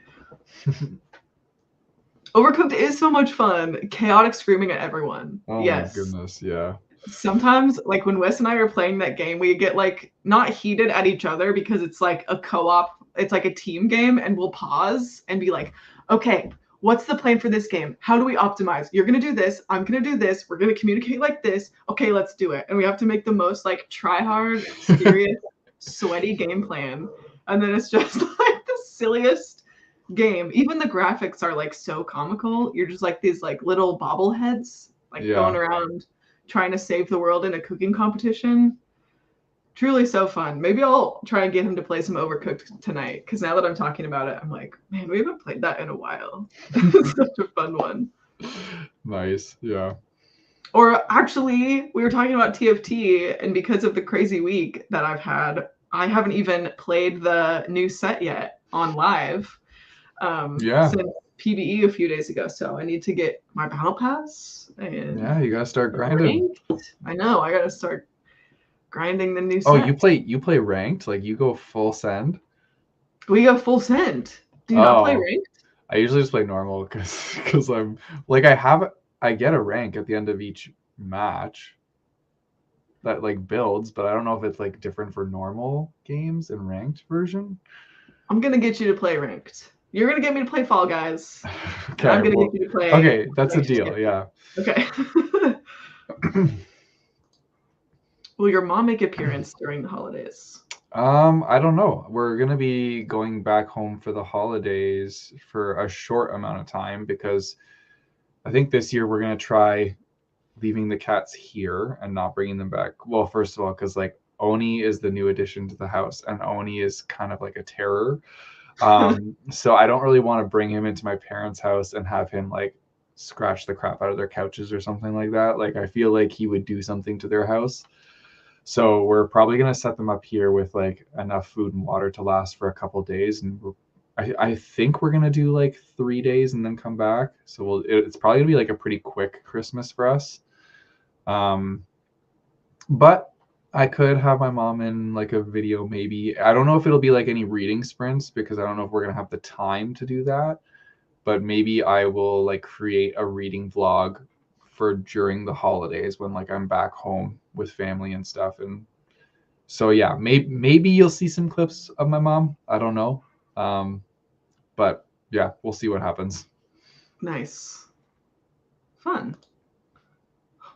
Overcooked is so much fun. Chaotic screaming at everyone. Oh my goodness, yeah. Sometimes, like when Wes and I are playing that game, we get like not heated at each other because it's like a co-op, it's like a team game, and we'll pause and be like, okay, what's the plan for this game? How do we optimize? You're gonna do this, I'm gonna do this, we're gonna communicate like this. Okay, let's do it. And we have to make the most like try hard, serious, sweaty game plan. And then it's just like the silliest game. Even the graphics are like so comical. You're just like these like little bobbleheads like going around trying to save the world in a cooking competition. Truly so fun. Maybe I'll try and get him to play some Overcooked tonight because now that I'm talking about it, I'm like, man, we haven't played that in a while. It's such a fun one. Nice, yeah. Or actually, we were talking about TFT, and because of the crazy week that I've had, I haven't even played the new set yet on live. Since PBE a few days ago, so I need to get my battle pass. And you gotta start grinding. I know, I gotta start grinding the new set. Oh, you play ranked? Like you go full send? We go full send. Do you not play ranked? I usually just play normal because I'm like I get a rank at the end of each match that like builds, but I don't know if it's like different for normal games and ranked version. I'm gonna get you to play ranked. You're gonna get me to play Fall Guys. Okay, I'm gonna get you to play. Okay, that's a deal. Yeah. Okay. Will your mom make appearance during the holidays? I don't know. We're gonna be going back home for the holidays for a short amount of time because I think this year we're gonna try leaving the cats here and not bringing them back. Well, first of all, because like Oni is the new addition to the house, and Oni is kind of like a terror. So I don't really want to bring him into my parents' house and have him like scratch the crap out of their couches or something like that. Like I feel like he would do something to their house. So we're probably gonna set them up here with like enough food and water to last for a couple days, and I think we're gonna do like 3 days and then come back. So it's probably gonna be like a pretty quick Christmas for us. But I could have my mom in like a video maybe. I don't know if it'll be like any reading sprints because I don't know if we're gonna have the time to do that. But maybe I will like create a reading vlog for during the holidays when like I'm back home with family and stuff. And so yeah, maybe you'll see some clips of my mom. I don't know. But yeah, we'll see what happens. Nice. Fun.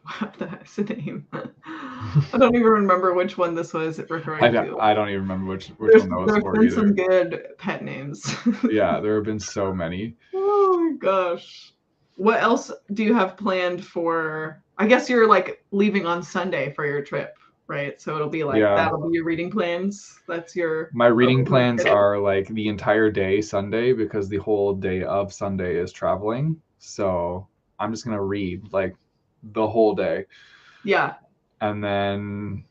Wow, that's a name. I don't even remember which one this was referring to. I don't even remember which one that was for There's been either. some good pet names. Yeah, there have been so many. Oh my gosh. What else do you have planned for? I guess you're like leaving on Sunday for your trip, right? So it'll be like that'll be your reading plans. That's your My reading plans are like the entire day Sunday because the whole day of Sunday is traveling. So I'm just gonna read like the whole day. Yeah. And then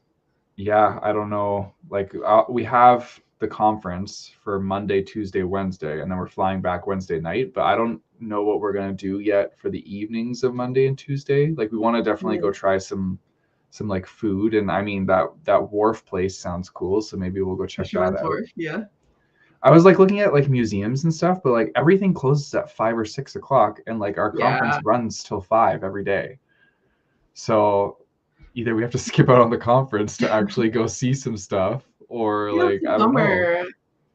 yeah, I don't know. Like we have the conference for Monday, Tuesday, Wednesday, and then we're flying back Wednesday night. But I don't know what we're gonna do yet for the evenings of Monday and Tuesday. Like we want to definitely go try some like food, and I mean that wharf place sounds cool. So maybe we'll go check that out. Wharf, yeah. I was like looking at like museums and stuff, but like everything closes at 5 or 6 o'clock, and like our conference runs till 5 every day. So either we have to skip out on the conference to actually go see some stuff, or like I don't know.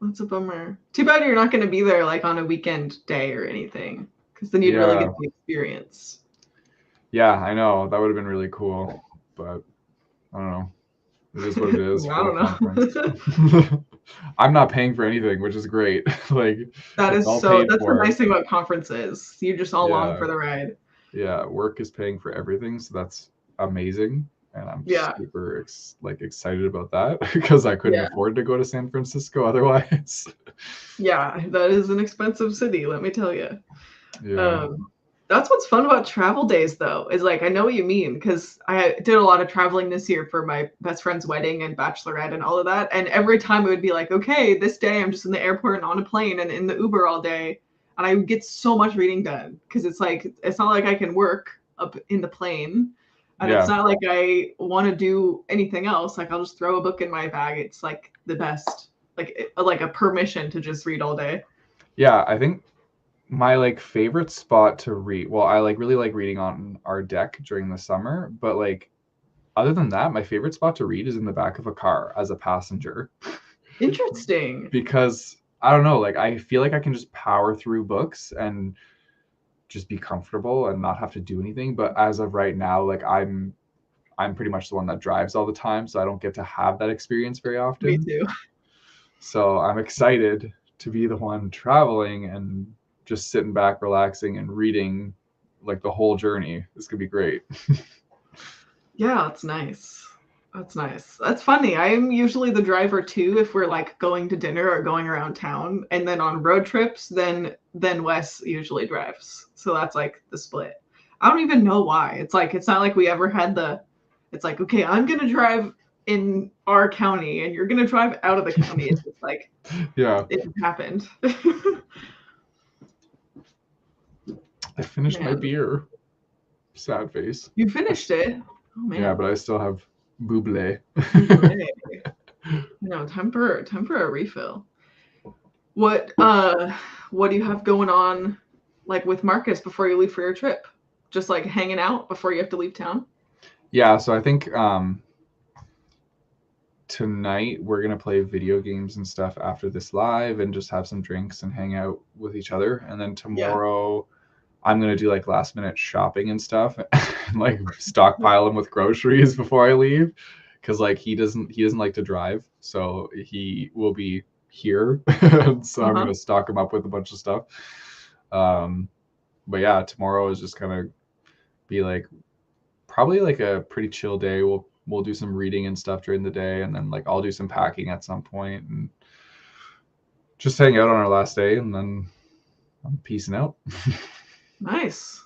That's a bummer. Too bad you're not going to be there like on a weekend day or anything, because then you'd really get the experience. Yeah, I know, that would have been really cool, but I don't know. It is what it is. I don't know. I'm not paying for anything, which is great. Like that's the nice thing about conferences. You just all along for the ride. Yeah, work is paying for everything, so that's amazing, and I'm super excited about that because I couldn't afford to go to San Francisco otherwise. Yeah, that is an expensive city, let me tell you. Yeah. That's what's fun about travel days, though, is like I know what you mean because I did a lot of traveling this year for my best friend's wedding and bachelorette and all of that. And every time it would be like, okay, this day I'm just in the airport and on a plane and in the Uber all day. And I would get so much reading done because it's like, it's not like I can work up in the plane. And it's not like I want to do anything else. Like I'll just throw a book in my bag. It's like the best, like a permission to just read all day. Yeah, I think my like favorite spot to read, well, I like really like reading on our deck during the summer, but like other than that, my favorite spot to read is in the back of a car as a passenger. Interesting. Because I don't know, like I feel like I can just power through books and just be comfortable and not have to do anything. But as of right now, like I'm pretty much the one that drives all the time, so I don't get to have that experience very often. Me too. So I'm excited to be the one traveling and just sitting back, relaxing, and reading like the whole journey. This could be great. Yeah, that's nice. That's nice. That's funny. I'm usually the driver too if we're like going to dinner or going around town. And then on road trips, then Wes usually drives. So that's like the split. I don't even know why. It's like it's not like we ever had it's like, okay, I'm gonna drive in our county and you're gonna drive out of the county. It's just like it happened. I finished my beer. Sad face. You finished it? Oh man. Yeah, but I still have buble. No, time for a refill. What do you have going on like with Marcus before you leave for your trip? Just like hanging out before you have to leave town? Yeah, so I think tonight we're gonna play video games and stuff after this live and just have some drinks and hang out with each other. And then tomorrow I'm gonna do like last minute shopping and stuff and like stockpile him with groceries before I leave. Cause like he doesn't like to drive, so he will be here. So I'm gonna stock him up with a bunch of stuff. But yeah, tomorrow is just gonna be like probably like a pretty chill day. We'll do some reading and stuff during the day, and then like I'll do some packing at some point and just hang out on our last day, and then I'm peacing out. Nice.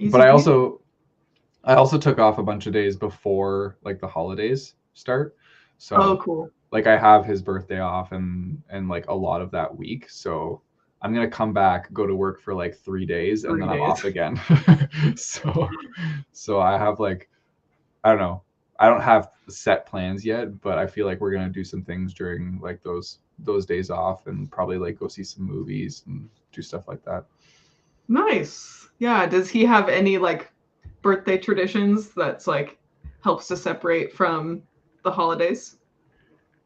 Easy But peasy. I also took off a bunch of days before like the holidays start. Oh, So cool. like I have his birthday off and like a lot of that week. So I'm gonna come back, go to work for like 3 days, and 3 then I'm days. off again. so I have like, I don't know. I don't have set plans yet, but I feel like we're gonna do some things during like those days off and probably like go see some movies and do stuff like that. Nice. Yeah. Does he have any like birthday traditions that's like helps to separate from the holidays?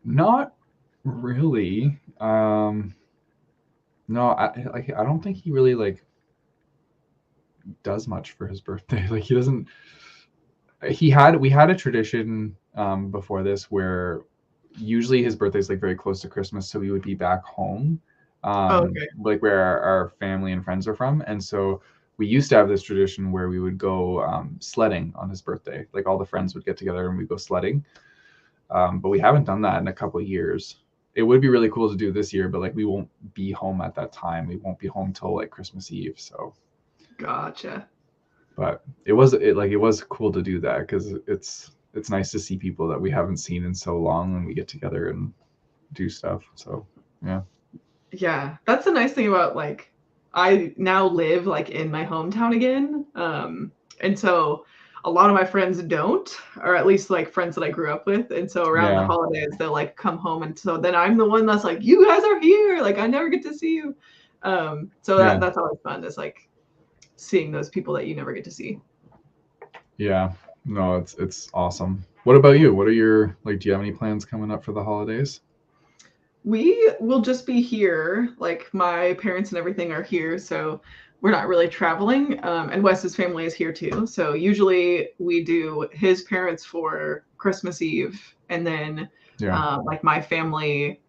Not really. No, I don't think he really like does much for his birthday. Like he doesn't. We had a tradition before this where usually his birthday is like very close to Christmas, so we would be back home, Oh, okay. like where our family and friends are from, and so we used to have this tradition where we would go sledding on his birthday. Like all the friends would get together and we'd go sledding. But we haven't done that in a couple of years. It would be really cool to do this year, but like we won't be home at that time. We won't be home till like Christmas Eve. So, Gotcha. but it was cool to do that because it's nice to see people that we haven't seen in so long when we get together and do stuff. So yeah. Yeah. That's the nice thing about like I now live like in my hometown again. And so a lot of my friends don't, or at least like friends that I grew up with. And so around the Yeah. holidays, they'll like come home. And so then I'm the one that's like, you guys are here. Like I never get to see you. So Yeah. that's always fun is like seeing those people that you never get to see. Yeah. No, it's awesome. What about you? What are your like do you have any plans coming up for the holidays? We will just be here. Like my parents and everything are here, so we're not really traveling. And Wes's family is here too. So usually we do his parents for Christmas Eve, and then Yeah. like my family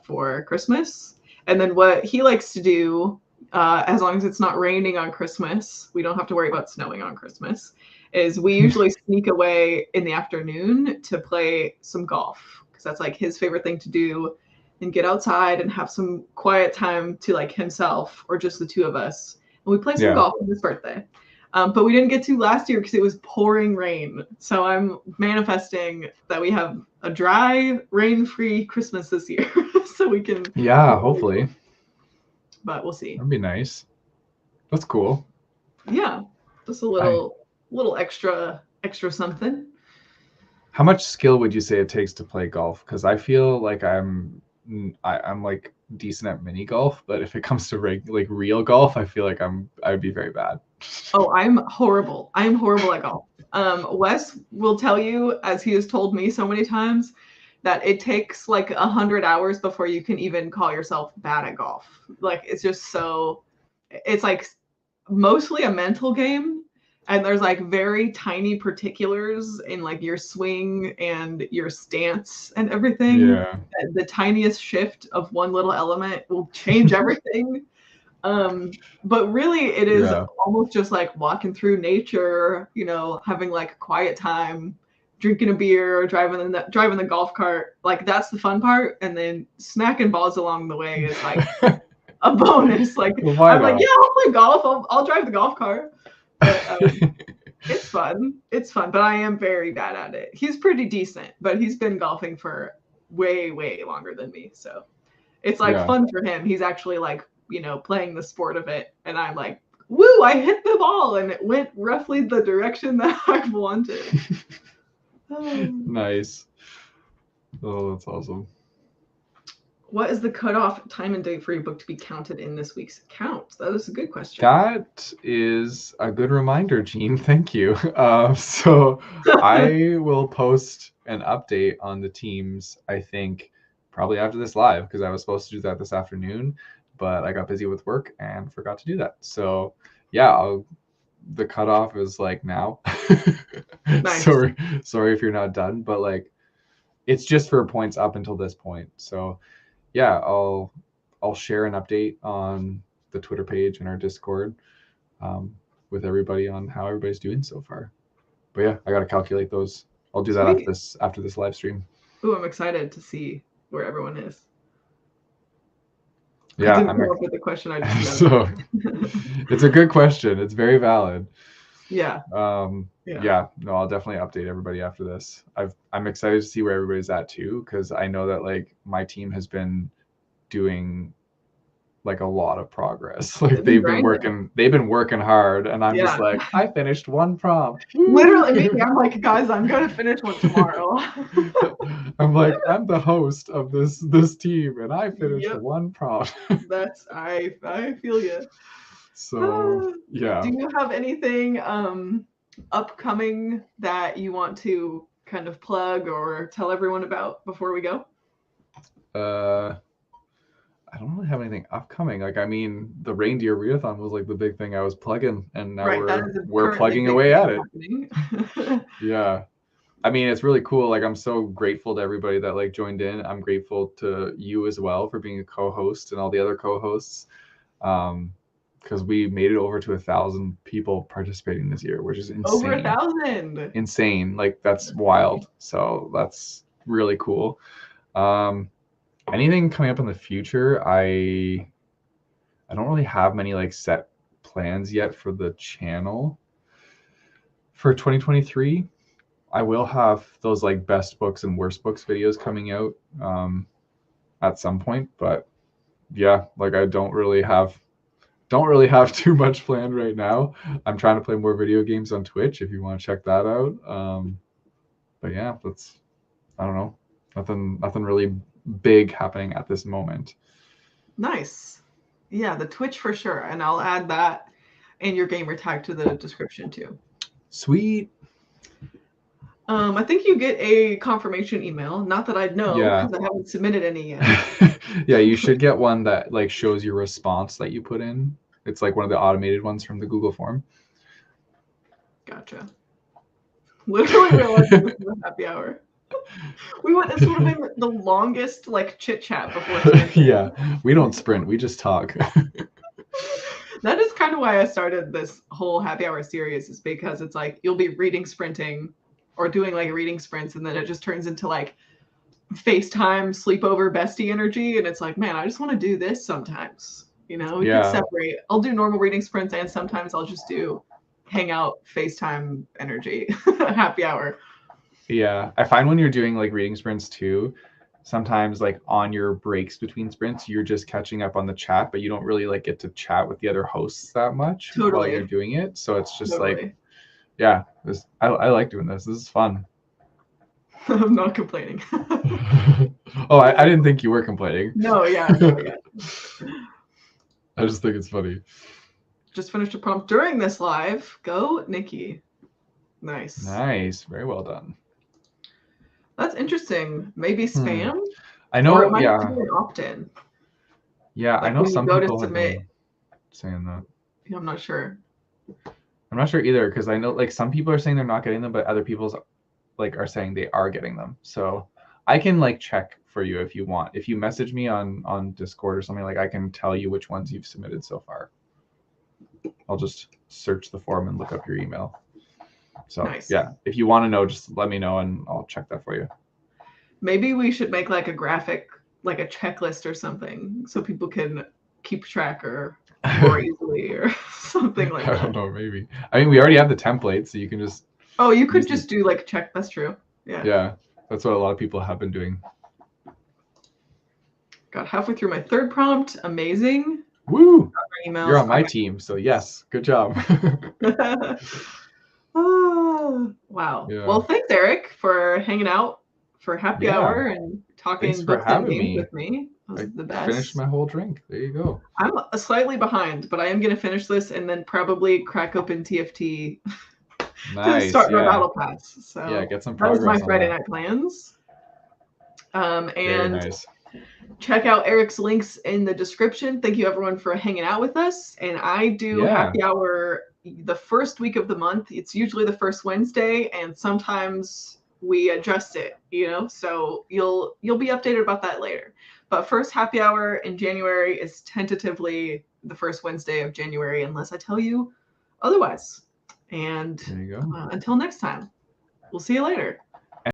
for Christmas. And then what he likes to do, as long as it's not raining on Christmas, we don't have to worry about snowing on Christmas. Is we usually sneak away in the afternoon to play some golf because that's like his favorite thing to do and get outside and have some quiet time to like himself or just the two of us. And we play some Yeah. golf on his birthday. But we didn't get to last year because it was pouring rain. So I'm manifesting that we have a dry, rain-free Christmas this year, so we can. Yeah, hopefully. But we'll see. That'd be nice. That's cool. Yeah, just a I little extra something. How much skill would you say it takes to play golf? Because I feel like I'm like decent at mini golf, but if it comes to like real golf, I feel like I'd be very bad. Oh, I'm horrible. I'm horrible at golf. Wes will tell you, as he has told me so many times, that it takes like 100 hours before you can even call yourself bad at golf. Like it's just so, it's like mostly a mental game, and there's like very tiny particulars in like your swing and your stance and everything. Yeah. The tiniest shift of one little element will change everything. But really it is Yeah. almost just like walking through nature, having like a quiet time, drinking a beer, driving the golf cart. Like that's the fun part, and then smacking balls along the way is like a bonus. Like Well, why I'm like, not? yeah, I'll play golf. I'll drive the golf cart. But it's fun. It's fun, but I am very bad at it. He's pretty decent, but he's been golfing for way, way longer than me. So it's like Yeah. fun for him. He's actually like, playing the sport of it. And I'm like, woo, I hit the ball and it went roughly the direction that I wanted. Nice. Oh, that's awesome. What is the cutoff time and date for your book to be counted in this week's account? That is a good question. That is a good reminder, Jean. Thank you. So I will post an update on the teams, I think, probably after this live, because I was supposed to do that this afternoon, but I got busy with work and forgot to do that. So yeah, the cutoff is like now. Nice. Sorry if you're not done, but like it's just for points up until this point. So yeah, I'll share an update on the Twitter page and our Discord with everybody on how everybody's doing so far. But yeah, I got to calculate those. I'll do that after this live stream. Ooh, I'm excited to see where everyone is. Yeah, I didn't come up with the question I just so it's a good question. It's very valid. Yeah. Yeah, no, I'll definitely update everybody after this. I'm excited to see where everybody's at too, because I know that like my team has been doing like a lot of progress. Like they've been working hard, and I'm just Yeah. like, I finished one prompt. Woo! Literally me. I'm like, guys, I'm gonna finish one tomorrow. I'm like, I'm the host of this team, and I finished Yep. one prompt. That's I feel you. So yeah. Do you have anything upcoming that you want to kind of plug or tell everyone about before we go? I don't really have anything upcoming. Like, I mean, the reindeer readathon was like the big thing I was plugging, and now we're plugging away at it. Yeah. I mean, it's really cool. Like, I'm so grateful to everybody that like joined in. I'm grateful to you as well for being a co-host and all the other co-hosts. Because we made it over to 1,000 people participating this year, which is insane. Over 1,000. Insane. Like, that's wild. So that's really cool. Anything coming up in the future, I don't really have many like set plans yet for the channel for 2023. I will have those like best books and worst books videos coming out at some point, but yeah, like I don't really have too much planned right now. I'm trying to play more video games on Twitch if you want to check that out. But yeah, I don't know, nothing really big happening at this moment. Nice. Yeah, the Twitch for sure, and I'll add that and your gamer tag to the description too. Sweet. I think you get a confirmation email. Not that I'd know, because I haven't submitted any yet. Yeah, you should get one that like shows your response that you put in. It's like one of the automated ones from the Google form. Gotcha. Literally realizing this is a happy hour. This would have been the longest like chit chat before. Yeah, we don't sprint, we just talk. That is kind of why I started this whole happy hour series, is because it's like you'll be reading sprinting or doing like reading sprints, and then it just turns into like FaceTime sleepover bestie energy, and it's like, man, I just want to do this sometimes. You know, we can separate. I'll do normal reading sprints, and sometimes I'll just do hangout FaceTime energy happy hour. Yeah, I find when you're doing like reading sprints too, sometimes like on your breaks between sprints, you're just catching up on the chat, but you don't really like get to chat with the other hosts that much while you're doing it. So it's just like, yeah, I like doing this. This is fun. I'm not complaining. Oh, I didn't think you were complaining. No, yeah. I just think it's funny. Just finished a prompt during this live. Go, Nikki. Nice. Nice. Very well done. That's interesting. Maybe spam? I know, or it might be an opt-in. Yeah, like I know some people have been saying that. Yeah, I'm not sure. I'm not sure either, because I know like some people are saying they're not getting them, but other people's like are saying they are getting them. So I can like check for you if you want. If you message me on Discord or something, like I can tell you which ones you've submitted so far. I'll just search the form and look up your email. So nice. Yeah, if you want to know, just let me know and I'll check that for you. Maybe we should make like a graphic, like a checklist or something, so people can keep track or more easily or something like that. I don't know, maybe. I mean, we already have the template, so you can just... Oh, you could just do like check. That's true. Yeah. Yeah, that's what a lot of people have been doing. Got halfway through my third prompt. Amazing. Woo! You're on my team, so yes, good job. Oh, wow. Yeah. Well, thanks, Eric, for hanging out for happy hour and talking books and games with me. That was the best. Finished my whole drink. There you go. I'm slightly behind, but I am going to finish this and then probably crack open TFT to start my battle pass. So yeah, get some progress. That was my Friday night plans. And check out Eric's links in the description. Thank you, everyone, for hanging out with us. And I do happy hour the first week of the month. It's usually the first Wednesday, and sometimes we adjust it, so you'll be updated about that later. But first happy hour in January is tentatively the first Wednesday of January, unless I tell you otherwise. And there you go. Until next time, we'll see you later.